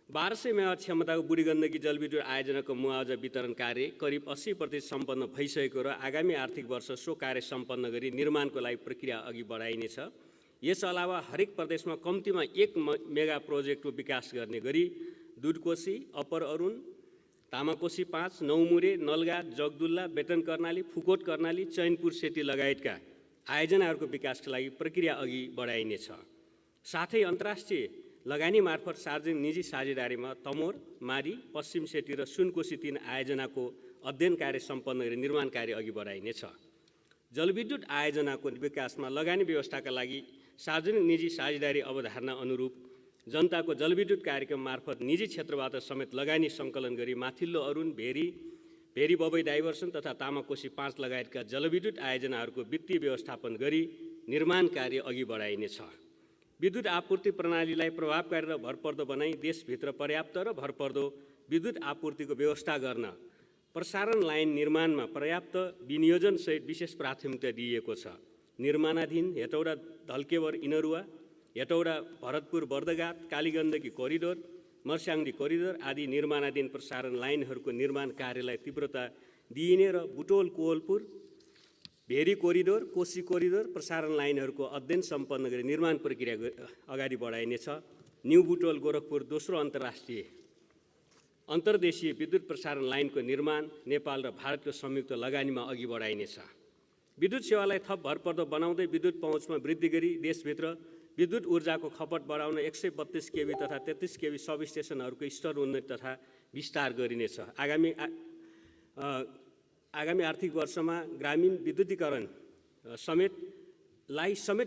1200 मेगावाट क्षमताको बुढी गण्डकी जलविद्युत आयोजनाको मुआवजा वितरण कार्य करिब 80% सम्पन्न भइसकेको र आगामी आर्थिक वर्ष सो कार्य सम्पन्न गरी निर्माणको लागि प्रक्रिया अघि बढाइनेछ। यस अलावा हरेक प्रदेशमा कम्तीमा 1 मेगा प्रोजेक्टको विकास गर्ने गरी दुधकोशी, अप्पर अरुण, तामाकोशी 5, नौमुरे, नलगा, जगदुल्ला, बेतन कर्णाली, फुकोट कर्णाली, चैनपुर सेती लगायतका आयोजनाहरूको विकासका लागि प्रक्रिया अघि बढाइनेछ। साथै अन्तर्राष्ट्रिय लगानी मार्फत सार्वजनिक निजी साझेदारीमा तमोर, मारी, पश्चिम सेती र सुनकोशी 3 आयोजनाको अध्ययन कार्य सम्पन्न गरी निर्माण कार्य अघि बढाइनेछ। जलविद्युत आयोजनाको विकासमा लगानी व्यवस्थाका लागि सार्वजनिक निजी साझेदारी अवधारणा अनुरूप जनताको जलविद्युत कार्यक्रम मार्फत निजी क्षेत्रबाट समेत लगानी सङ्कलन गरी माथिल्लो अरुण, भेरी बबई डाइभर्सन तथा तामाकोशी 5 लगायतका जलविद्युत आयोजनाहरूको वित्तीय व्यवस्थापन गरी निर्माण कार्य अघि बढाइनेछ। विद्युत आपूर्ति प्रणालीलाई प्रभावकारी र भरपर्दो बनाई देशभित्र पर्याप्त र भरपर्दो विद्युत आपूर्तिको व्यवस्था गर्न प्रसारण लाइन निर्माणमा पर्याप्त विनियोजनसहित विशेष प्राथमिकता दिइएको छ। निर्माणाधीन हेटौडा धल्केवर इनरुवा, हेटौडा भरतपुर बर्दघाट, कालीगण्डकी कोरिडोर, मर्स्याङ्दी कोरिडोर आदि निर्माणाधीन प्रसारण लाइनहरूको निर्माण कार्यलाई तीव्रता दिइने र बुटोल कोवलपुर, भेरी कोरिडोर, कोशी कोरिडोर प्रसारण लाइनहरूको अध्ययन सम्पन्न गरी निर्माण प्रक्रिया अगाडि बढाइनेछ। न्यू बुटोल गोरखपुर दोस्रो अन्तर्देशीय विद्युत प्रसारण लाइनको निर्माण नेपाल र भारतको संयुक्त लगानीमा अघि बढाइनेछ। विद्युत सेवालाई थप भरपर्दो बनाउँदै विद्युत पहुँचमा वृद्धि गरी देशभित्र विद्युत ऊर्जाको खपत बढाउन 132 केभी तथा 33 केभी सब स्टेसनहरूको स्तर उन्नति तथा विस्तार गरिनेछ। आगामी आर्थिक वर्षमा ग्रामीण विद्युतीकरण समेत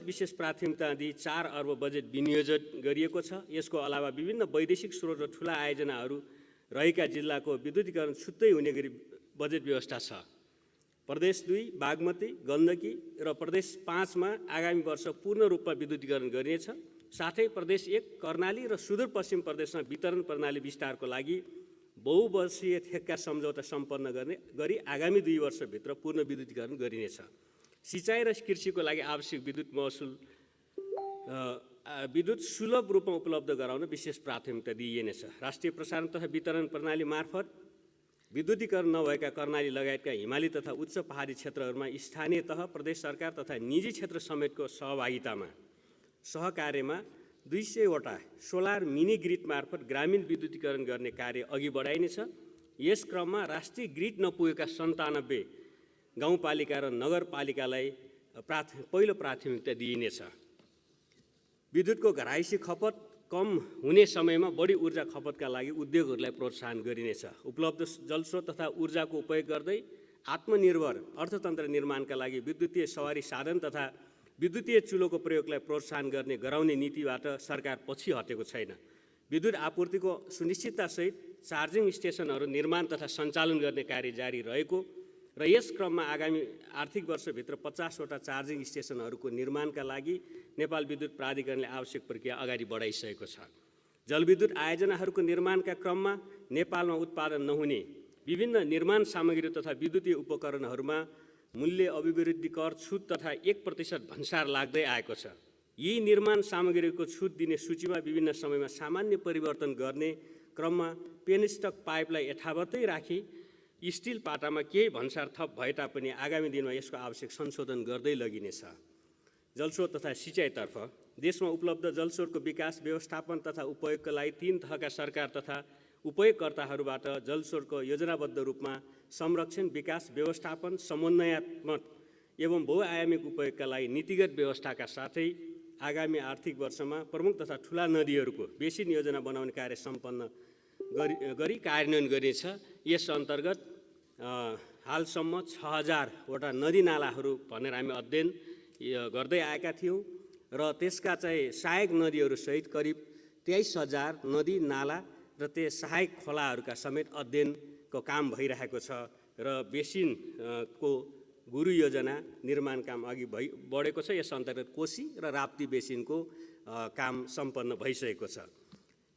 विशेष प्राथमिकता दिई 4 अर्ब बजेट विनियोजन गरिएको छ। यसको अलावा विभिन्न वैदेशिक स्रोत र ठुला आयोजनाहरू रहेका जिल्लाको विद्युतीकरण छुट्टै हुने गरी बजेट व्यवस्था छ। प्रदेश 2 बागमती, गण्डकी र प्रदेश 5 मा आगामी वर्ष पूर्ण रूपमा विद्युतीकरण गरिनेछ। साथै प्रदेश 1 कर्णाली र सुदूरपश्चिम प्रदेशमा वितरण प्रणाली विस्तारको लागि बहुवर्षीय ठेक्का सम्झौता सम्पन्न गर्ने गरी आगामी 2 वर्षभित्र पूर्ण विद्युतीकरण गरिनेछ। सिँचाइ र कृषिको लागि आवश्यक विद्युत सुलभ रूपमा उपलब्ध गराउन विशेष प्राथमिकता दिइनेछ। राष्ट्रिय प्रसारण तथा वितरण प्रणाली मार्फत विद्युतीकरण नभएका कर्णाली लगायतका हिमाली तथा उच्च पहाडी क्षेत्रहरूमा स्थानीय तह, प्रदेश सरकार तथा निजी क्षेत्र समेतको सहभागितामा सहकार्यमा 200 वटा सोलर मिनी ग्रिड मार्फत ग्रामीण विद्युतीकरण गर्ने कार्य अघि बढाइनेछ। यस क्रममा राष्ट्रिय ग्रिड नपुगेका 97 गाउँपालिका र नगरपालिकालाई पहिलो प्राथमिकता दिइनेछ। विद्युतको घराइसी खपत कम हुने समयमा बढी ऊर्जा खपतका लागि उद्योगहरूलाई प्रोत्साहन गरिनेछ। उपलब्ध जलस्रोत तथा ऊर्जाको उपयोग गर्दै आत्मनिर्भर अर्थतन्त्र निर्माणका लागि विद्युतीय सवारी साधन तथा विद्युतीय चुलोको प्रयोगलाई प्रोत्साहन गर्ने गराउने नीतिबाट सरकार पछि हटेको छैन। विद्युत आपूर्तिको सुनिश्चिततासहित चार्जिङ स्टेसनहरू निर्माण तथा सञ्चालन गर्ने कार्य जारी रहेको र यस क्रममा आगामी आर्थिक वर्षभित्र 50 वटा चार्जिङ स्टेसनहरूको निर्माणका लागि नेपाल विद्युत प्राधिकरणले आवश्यक प्रक्रिया अगाडि बढाइसकेको छ। जलविद्युत आयोजनाहरूको निर्माणका क्रममा नेपालमा उत्पादन नहुने विभिन्न निर्माण सामग्री तथा विद्युतीय उपकरणहरूमा मूल्य अभिवृद्धि कर छुट तथा 1% भन्सार लाग्दै आएको छ। यी निर्माण सामग्रीको छुट दिने सूचीमा विभिन्न समयमा सामान्य परिवर्तन गर्ने क्रममा पेनस्टक पाइपलाई यथावतै राखी स्टिल पाटामा केही भन्सार थप भए तापनि आगामी दिनमा यसको आवश्यक संशोधन गर्दै लगिनेछ। जलस्रोत तथा सिँचाइतर्फ देशमा उपलब्ध जलस्रोतको विकास, व्यवस्थापन तथा उपयोगका लागि 3 तहका सरकार तथा उपयोगकर्ताहरूबाट जलस्रोतको योजनाबद्ध रूपमा संरक्षण, विकास, व्यवस्थापन, समन्वयात्मक एवं बहुआयामिक उपयोगका लागि नीतिगत व्यवस्थाका साथै आगामी आर्थिक वर्षमा प्रमुख तथा ठुला नदीहरूको बेसिन योजना बनाउने कार्य सम्पन्न गरी कार्यान्वयन गरिनेछ। यस अन्तर्गत हालसम्म 6000 वटा नदी नालाहरू भनेर हामी अध्ययन गर्दै आएका थियौँ र त्यसका चाहिँ सहायक नदीहरू सहित करिब 23000 नदी नाला र त्यस सहायक खोलाहरूका समेत अध्ययनको काम भइरहेको छ र बेसिनको गुरु योजना निर्माण काम अघि बढेको छ। यस अन्तर्गत कोशी र राप्ती बेसिनको काम सम्पन्न भइसकेको छ।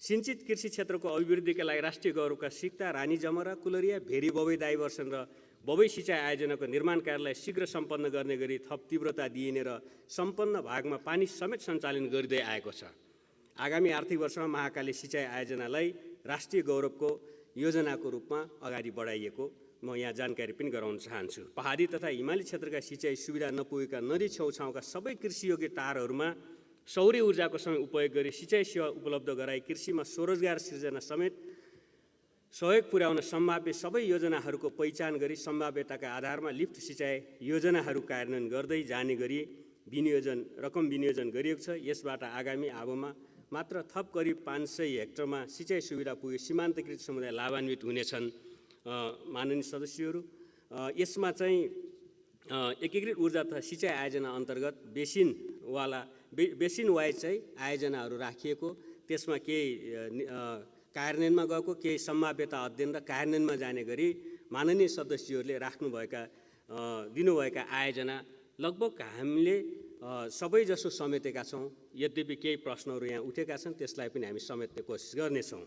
सिंचित कृषि क्षेत्रको अभिवृद्धिका लागि राष्ट्रिय गौरवका सिक्ता, रानी जमरा, कुलरिया, भेरी बबई डाइभर्सन र बबई सिँचाइ आयोजनाको निर्माण कार्यलाई शीघ्र सम्पन्न गर्ने गरी थप तीव्रता दिइने र सम्पन्न भागमा पानी समेत सञ्चालन गरिँदै आएको छ। आगामी आर्थिक वर्षमा महाकाली सिँचाइ आयोजनालाई राष्ट्रिय गौरवको योजनाको रूपमा अगाडि बढाइएको म यहाँ जानकारी पनि गराउन चाहन्छु। पहाडी तथा हिमाली क्षेत्रका सिँचाइ सुविधा नपुगेका नदी छेउछाउका सबै कृषियोग्य टारहरूमा सौर्य ऊर्जाको समय उपयोग गरी सिँचाइ सेवा उपलब्ध गराई कृषिमा स्वरोजगार सिर्जना समेत सहयोग पुर्याउन सम्भाव्य सबै योजनाहरूको पहिचान गरी सम्भाव्यताका आधारमा लिफ्ट सिँचाइ योजनाहरू कार्यान्वयन गर्दै जाने गरी रकम विनियोजन गरिएको छ। यसबाट आगामी आबोमा मात्र थप करिब 500 हेक्टरमा सिँचाइ सुविधा पुगे सीमान्तकृत समुदाय लाभान्वित हुनेछन्। माननीय सदस्यहरू, यसमा चाहिँ एकीकृत ऊर्जा तथा सिँचाइ आयोजना अन्तर्गत बेसिन वाइज चाहिँ आयोजनाहरू राखिएको, त्यसमा केही कार्यान्वयनमा गएको, केही सम्भाव्यता अध्ययन र कार्यान्वयनमा जाने गरी माननीय सदस्यहरूले दिनुभएका आयोजना लगभग हामीले सबैजसो समेटेका छौँ। यद्यपि केही प्रश्नहरू यहाँ उठेका छन्, त्यसलाई पनि हामी समेट्ने कोसिस गर्नेछौँ।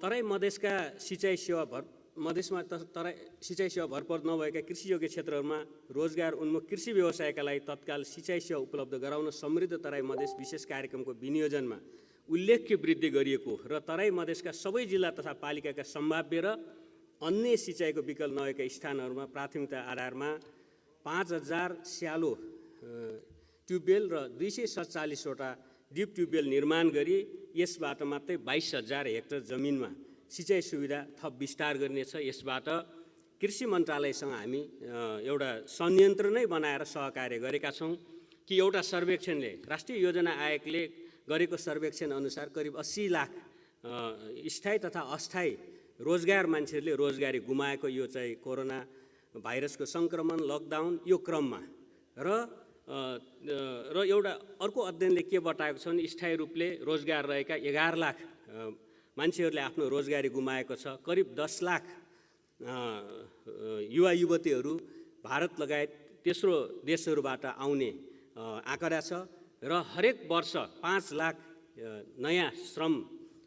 तराई मधेसका मधेसमा सिँचाइ सेवा भरपर्द नभएका कृषियोग्य क्षेत्रहरूमा रोजगार उन्मुख कृषि व्यवसायका लागि तत्काल सिँचाइ सेवा उपलब्ध गराउन समृद्ध तराई मधेस विशेष कार्यक्रमको विनियोजनमा उल्लेख्य वृद्धि गरिएको र तराई मधेसका सबै जिल्ला तथा पालिकाका सम्भाव्य र अन्य सिँचाइको विकल्प नभएका स्थानहरूमा प्राथमिकता आधारमा 5000 स्यालो ट्युबवेल र 247 वटा डिप ट्युबवेल निर्माण गरी यसबाट मात्रै 22000 हेक्टर जमिनमा सिँचाइ सुविधा थप विस्तार गरिनेछ। यसबाट कृषि मन्त्रालयसँग हामी एउटा संयन्त्र नै बनाएर सहकार्य गरेका छौँ कि एउटा सर्वेक्षणले राष्ट्रिय योजना आयोगले गरेको सर्वेक्षण अनुसार करिब 80 लाख स्थायी तथा अस्थायी रोजगार मान्छेहरूले रोजगारी गुमाएको यो चाहिँ कोरोना भाइरसको सङ्क्रमण, लकडाउन यो क्रममा र एउटा अर्को अध्ययनले के बताएको छ भने स्थायी रूपले रोजगार रहेका 11 लाख मान्छेहरूले आफ्नो रोजगारी गुमाएको छ। करिब 10 लाख युवा युवतीहरू भारत लगायत तेस्रो देशहरूबाट आउने आँकडा छ र हरेक वर्ष 5 लाख नयाँ श्रम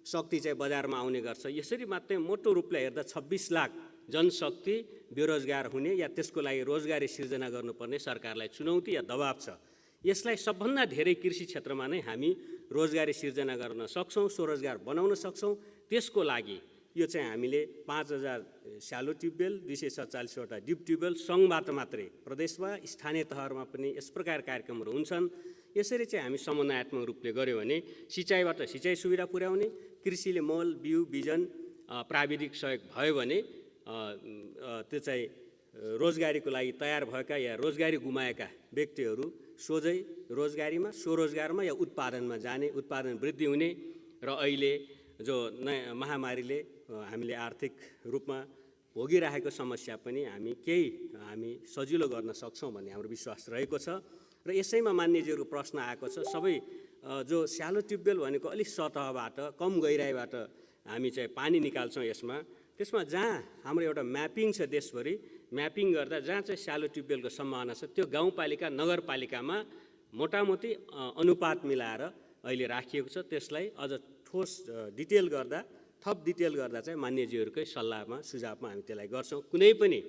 शक्ति चाहिँ बजारमा आउने गर्छ। यसरी मात्रै मोटो रूपले हेर्दा 26 लाख जनशक्ति बेरोजगार हुने या त्यसको लागि रोजगारी सिर्जना गर्नुपर्ने सरकारलाई चुनौती या दबाब छ। यसलाई सबभन्दा धेरै कृषि क्षेत्रमा नै हामी रोजगारी सिर्जना गर्न सक्छौँ, स्वरोजगार बनाउन सक्छौँ। त्यसको लागि यो चाहिँ हामीले 5000 स्यालो ट्युबवेल, 247वटा डिप ट्युबवेल सङ्घबाट मात्रै, प्रदेशमा स्थानीय तहहरूमा पनि यस प्रकार कार्यक्रमहरू हुन्छन्। यसरी चाहिँ हामी समन्वयात्मक रूपले गऱ्यौँ भने सिँचाइबाट सिँचाइ सुविधा पुर्याउने, कृषिले मल, बिउ, बिजन, प्राविधिक सहयोग भयो भने त्यो चाहिँ रोजगारीको लागि तयार भएका या रोजगारी गुमाएका व्यक्तिहरू सोझै रोजगारीमा, स्वरोजगारमा या उत्पादनमा जाने, उत्पादन वृद्धि हुने र अहिले जो नयाँ महामारीले हामीले आर्थिक रूपमा भोगिरहेको समस्या पनि हामी सजिलो गर्न सक्छौँ भन्ने हाम्रो विश्वास रहेको छ। र यसैमा मान्यजीहरूको प्रश्न आएको छ, सबै जो स्यालो ट्युबवेल भनेको अलिक सतहबाट, कम गहिराइबाट हामी चाहिँ पानी निकाल्छौँ त्यसमा जहाँ हाम्रो एउटा म्यापिङ छ देशभरि, म्यापिङ गर्दा जहाँ चाहिँ स्यालो ट्युबवेलको सम्भावना छ त्यो गाउँपालिका, नगरपालिकामा मोटामोटी अनुपात मिलाएर अहिले राखिएको छ। त्यसलाई अझ ठोस थप डिटेल गर्दा चाहिँ मान्यजीहरूकै सल्लाहमा, सुझावमा हामी त्यसलाई गर्छौँ। कुनै पनि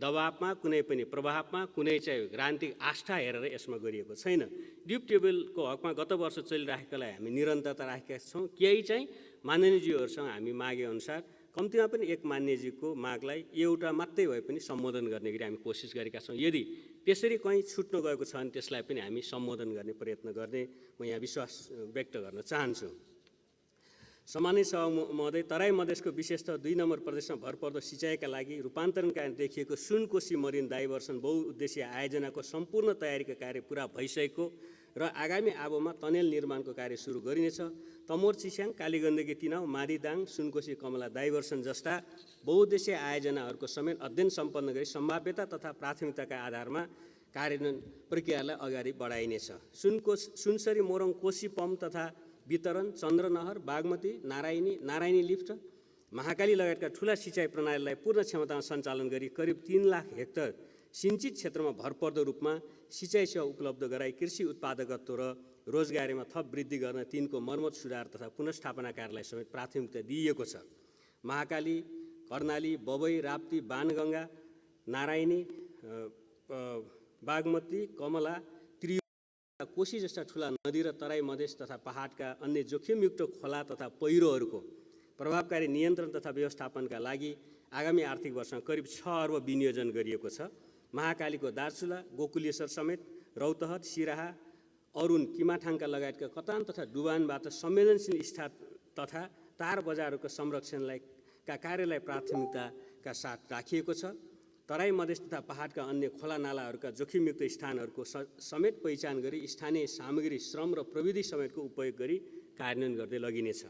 दबावमा, कुनै पनि प्रभावमा, कुनै चाहिँ राजनीतिक आस्था हेरेर यसमा गरिएको छैन। डिप ट्युबवेलको हकमा गत वर्ष चलिराखेकालाई हामी निरन्तरता राखेका छौँ। केही चाहिँ माननीयज्यूहरूसँग हामी मागे अनुसार कम्तीमा पनि एक मान्यजीको मागलाई एउटा मात्रै भए पनि सम्बोधन गर्ने गरी हामी कोसिस गरेका छौँ। यदि त्यसरी कहीँ छुट्न गएको छ भने त्यसलाई पनि हामी सम्बोधन गर्ने प्रयत्न गर्ने म यहाँ विश्वास व्यक्त गर्न चाहन्छु। सामान्य सभा महोदय, तराई मधेसको विशेषतः 2 नम्बर प्रदेशमा भरपर्दो सिँचाइका लागि रूपान्तरणका देखिएको सुनकोशी मरिन डाइभर्सन बहुउद्देश्य आयोजनाको सम्पूर्ण तयारीका कार्य पुरा भइसकेको र आगामी आबोमा टनेल निर्माणको कार्य सुरु गरिनेछ। तमोर चिस्याङ, कालीगण्डकी तिनाउ, मारीदाङ, सुनकोशी कमला डाइभर्सन जस्ता बहुउद्देश्य आयोजनाहरूको समेत अध्ययन सम्पन्न गरी सम्भाव्यता तथा प्राथमिकताका आधारमा कार्यान्वयन प्रक्रियालाई अगाडि बढाइनेछ। सुनसरी मोरङ कोशी पम्प तथा वितरण, चन्द्रनहर, बागमती, नारायणी लिफ्ट, महाकाली लगायतका ठुला सिँचाइ प्रणालीलाई पूर्ण क्षमतामा सञ्चालन गरी करिब 3 लाख हेक्टर सिन्चित क्षेत्रमा भरपर्दो रूपमा सिँचाइ सेवा उपलब्ध गराई कृषि उत्पादकत्व र रोजगारीमा थप वृद्धि गर्न तिनको मर्मत, सुधार तथा पुनर्स्थापना कार्यलाई समेत प्राथमिकता दिइएको छ। महाकाली, कर्णाली, बबई, राप्ती, बाणगङ्गा, नारायणी, बागमती, कमला, कोशी जस्ता ठुला नदी र तराई मधेस तथा पहाडका अन्य जोखिमयुक्त खोला तथा पहिरोहरूको प्रभावकारी नियन्त्रण तथा व्यवस्थापनका लागि आगामी आर्थिक वर्षमा करिब 6 अर्ब विनियोजन गरिएको छ। महाकालीको दार्चुला, गोकुलेश्वर समेत रौतहट, सिराहा, अरुण, किमाठाङका लगायतका कटान तथा डुबानबाट संवेदनशील स्थान तथा तार बजारहरूको संरक्षणलाई कार्यलाई प्राथमिकताका साथ राखिएको छ। तराई मधेस तथा पहाडका अन्य खोला नालाहरूका जोखिमयुक्त स्थानहरूको समेत पहिचान गरी स्थानीय सामग्री, श्रम र प्रविधि समेतको उपयोग गरी कार्यान्वयन गर्दै लगिनेछ।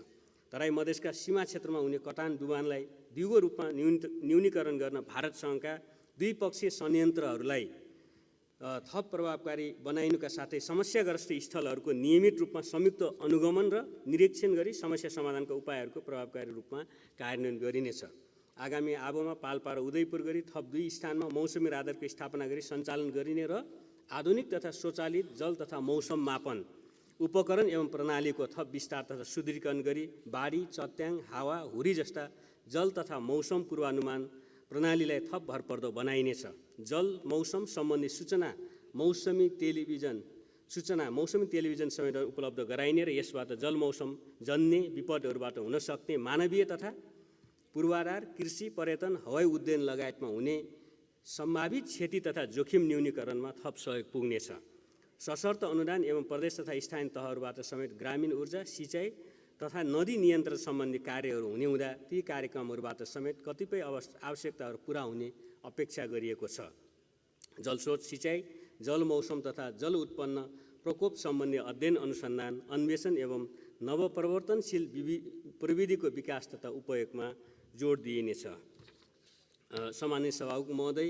तराई मधेसका सीमा क्षेत्रमा हुने कटान डुबानलाई दिगो रूपमा न्यूनीकरण गर्न भारतसँगका द्विपक्षीय संयन्त्रहरूलाई थप प्रभावकारी बनाइनुका साथै समस्याग्रस्त स्थलहरूको नियमित रूपमा संयुक्त अनुगमन र निरीक्षण गरी समस्या समाधानका उपायहरूको प्रभावकारी रूपमा कार्यान्वयन गरिनेछ। आगामी आबोमा पाल्पा र उदयपुर गरी थप 2 स्थानमा मौसमी राडारको स्थापना गरी सञ्चालन गरिने र आधुनिक तथा स्वचालित जल तथा मौसम मापन उपकरण एवं प्रणालीको थप विस्तार तथा सुदृढीकरण गरी बाढी, चट्याङ, हावा, हुरी जस्ता जल तथा मौसम पूर्वानुमान प्रणालीलाई थप भरपर्दो बनाइनेछ। जल मौसम सम्बन्धी सूचना मौसमी टेलिभिजन समेत उपलब्ध गराइने र यसबाट जल मौसम जन्य विपदहरूबाट हुन सक्ने मानवीय तथा पूर्वाधार, कृषि, पर्यटन, हवाई उड्डयन लगायतमा हुने सम्भावित क्षति तथा जोखिम न्यूनीकरणमा थप सहयोग पुग्नेछ। सशर्त अनुदान एवं प्रदेश तथा स्थानीय तहहरूबाट समेत ग्रामीण ऊर्जा, सिँचाइ तथा नदी नियन्त्रण सम्बन्धी कार्यहरू हुने हुँदा ती कार्यक्रमहरूबाट समेत कतिपय आवश्यकताहरू पुरा हुने अपेक्षा गरिएको छ। जलस्रोत सिँचाइ, जल मौसम तथा जल उत्पन्न प्रकोप सम्बन्धी अध्ययन, अनुसन्धान, अन्वेषण एवं नवप्रवर्तनशील प्रविधिको विकास तथा उपयोगमा जोड दिइनेछ। सामान्य सभामुख महोदय,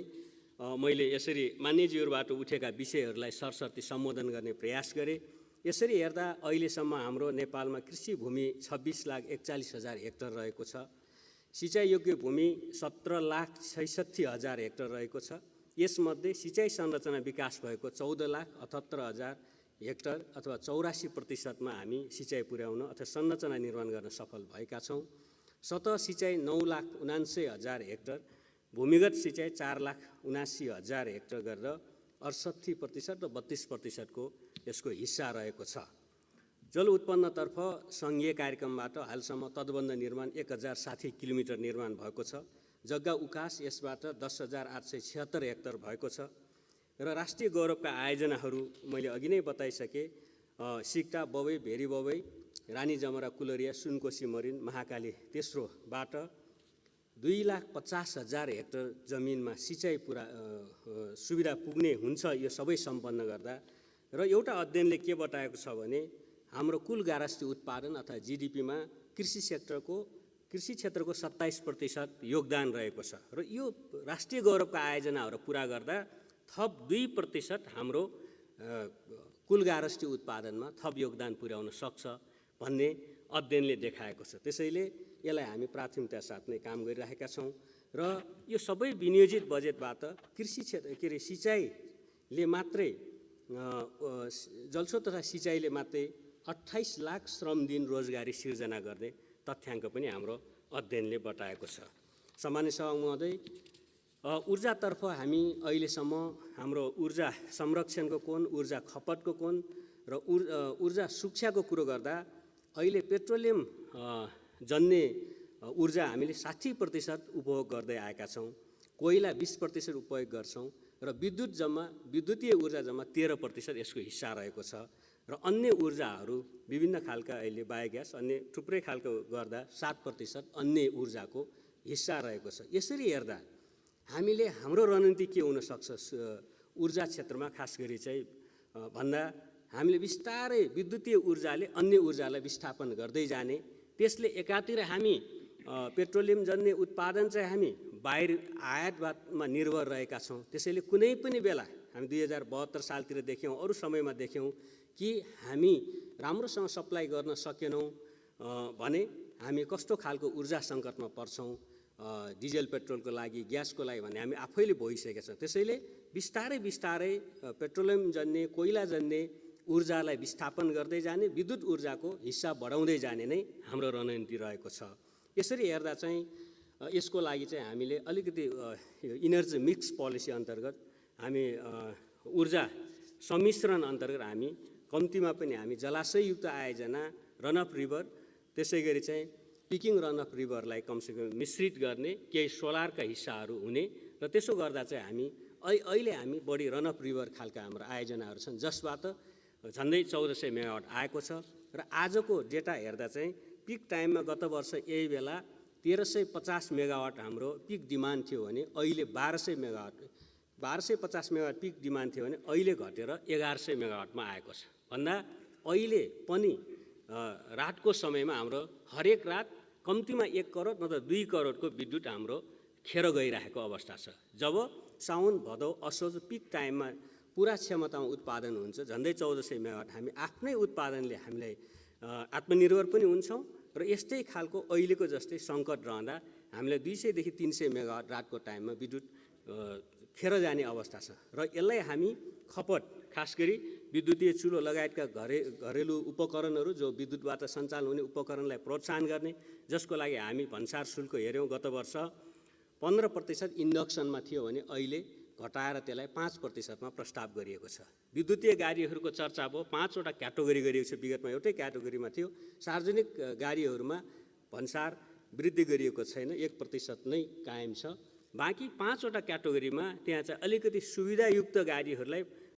मैले यसरी मान्यजीहरूबाट उठेका विषयहरूलाई सरसर्ती सम्बोधन गर्ने प्रयास गरेँ। यसरी हेर्दा अहिलेसम्म हाम्रो नेपालमा कृषि भूमि 26,41,000 हेक्टर रहेको छ। सिँचाइयोग्य भूमि 17,66,000 हेक्टर रहेको छ। यसमध्ये सिँचाइ संरचना विकास भएको 14,78,000 हेक्टर अथवा 84%मा हामी सिँचाइ पुर्याउन अथवा संरचना निर्माण गर्न सफल भएका छौँ। सतह सिँचाइ 9,79,000 हेक्टर, भूमिगत सिँचाइ 4,79,000 हेक्टर गरेर 68% र 32% को यसको हिस्सा रहेको छ। जल उत्पन्नतर्फ सङ्घीय कार्यक्रमबाट हालसम्म तटबन्ध निर्माण 1060 किलोमिटर निर्माण भएको छ। जग्गा उकास यसबाट 10,876 हेक्टर भएको छ र राष्ट्रिय गौरवका आयोजनाहरू मैले अघि नै बताइसकेँ। सिक्टा, बबई, भेरी बबई, रानी जमरा, कुलरिया, सुनकोशी मरिन, महाकाली तेस्रोबाट 2,50,000 हेक्टर जमिनमा सिँचाइ सुविधा पुग्ने हुन्छ यो सबै सम्पन्न गर्दा। र एउटा अध्ययनले के बताएको छ भने हाम्रो कुल गारस्टी उत्पादन अथवा जिडिपीमा कृषि क्षेत्रको 27% योगदान रहेको छ र यो राष्ट्रिय गौरवका आयोजनाहरू पुरा गर्दा थप 2% हाम्रो कुल गारस्टी उत्पादनमा थप योगदान पुर्याउन सक्छ भन्ने अध्ययनले देखाएको छ। त्यसैले यसलाई हामी प्राथमिकता साथ नै काम गरिरहेका छौँ र यो सबै विनियोजित बजेटबाट कृषि क्षेत्र सिँचाइले मात्रै जलस्रोत तथा सिँचाइले मात्रै 28 लाख श्रम दिन रोजगारी सिर्जना गर्ने तथ्याङ्क पनि हाम्रो अध्ययनले बताएको छ। सामान्य सभा महोदय, ऊर्जातर्फ हामी अहिलेसम्म हाम्रो ऊर्जा संरक्षणको कोण, ऊर्जा खपतको कोण र ऊर्जा सुरक्षाको कुरो गर्दा अहिले पेट्रोलियम जन्य ऊर्जा हामीले 60% उपभोग गर्दै आएका छौँ, कोइला 20% उपयोग गर्छौँ र विद्युतीय ऊर्जा जम्मा 13% यसको हिस्सा रहेको छ र अन्य ऊर्जाहरू विभिन्न खालका अहिले बायोग्यास अन्य थुप्रै खालको गर्दा 7% अन्य ऊर्जाको हिस्सा रहेको छ। यसरी हेर्दा हामीले हाम्रो रणनीति के हुनसक्छ ऊर्जा क्षेत्रमा खास गरी चाहिँ भन्दा हामीले बिस्तारै विद्युतीय ऊर्जाले अन्य ऊर्जालाई विस्थापन गर्दै जाने, त्यसले एकातिर हामी पेट्रोलियम जन्य उत्पादन चाहिँ हामी बाहिर आयातमा निर्भर रहेका छौँ। त्यसैले कुनै पनि बेला हामी 2072 सालतिर देख्यौँ, अरू समयमा देख्यौँ कि हामी राम्रोसँग सप्लाई गर्न सकेनौँ भने हामी कस्तो खालको ऊर्जा सङ्कटमा पर्छौँ, डिजल पेट्रोलको लागि, ग्यासको लागि भन्ने हामी आफैले भइसकेका छौँ। त्यसैले बिस्तारै पेट्रोलियम जन्य, कोइला जन्य ऊर्जालाई विस्थापन गर्दै जाने, विद्युत ऊर्जाको हिस्सा बढाउँदै जाने नै हाम्रो रणनीति रहेको छ। यसरी हेर्दा चाहिँ यसको लागि चाहिँ हामीले अलिकति इनर्जी मिक्स पोलिसी अन्तर्गत हामी ऊर्जा सम्मिश्रण अन्तर्गत हामी कम्तीमा पनि हामी जलाशययुक्त आयोजना रन अफ रिभर, त्यसै गरी चाहिँ पिकिङ रन अफ रिभरलाई कमसेकम मिश्रित गर्ने, केही सोलरका हिस्साहरू हुने र त्यसो गर्दा चाहिँ हामी अहिले हामी बढी रन अफ रिभर खालका हाम्रो आयोजनाहरू छन् जसबाट झन्डै 1400 मेगावाट आएको छ र आजको डेटा हेर्दा चाहिँ पिक टाइममा गत वर्ष यही बेला 1350 मेगावाट हाम्रो पिक डिमान्ड थियो भने अहिले 1250 मेगावाट पिक डिमान्ड थियो भने अहिले घटेर 1100 मेगावाटमा आएको छ। भन्दा अहिले पनि रातको समयमा हाम्रो हरेक रात कम्तीमा 1 करोड नत्र 2 करोडको विद्युत हाम्रो खेर गइरहेको अवस्था छ। जब साउन, भदौ, असोज पिक टाइममा पुरा क्षमतामा उत्पादन हुन्छ, झन्डै 1400 मेगावाट हामी आफ्नै उत्पादनले हामीलाई आत्मनिर्भर पनि हुन्छौँ र यस्तै खालको अहिलेको जस्तै सङ्कट रहँदा हामीलाई 200 देखि 300 मेगावाट रातको टाइममा विद्युत खेर जाने अवस्था छ र यसलाई हामी खपत खास गरी विद्युतीय चुलो लगायतका घरेलु उपकरणहरू जो विद्युतबाट सञ्चालन हुने उपकरणलाई प्रोत्साहन गर्ने, जसको लागि हामी भन्सार शुल्क हेऱ्यौँ गत वर्ष 15% इन्डक्सनमा थियो भने अहिले घटाएर त्यसलाई 5%मा प्रस्ताव गरिएको छ। विद्युतीय गाडीहरूको चर्चा भयो, 5वटा क्याटेगोरी गरिएको छ, विगतमा एउटै क्याटेगोरीमा थियो। सार्वजनिक गाडीहरूमा भन्सार वृद्धि गरिएको छैन, 1% नै कायम छ। बाँकी 5वटा क्याटेगोरीमा त्यहाँ चाहिँ अलिकति सुविधायुक्त गाडीहरूलाई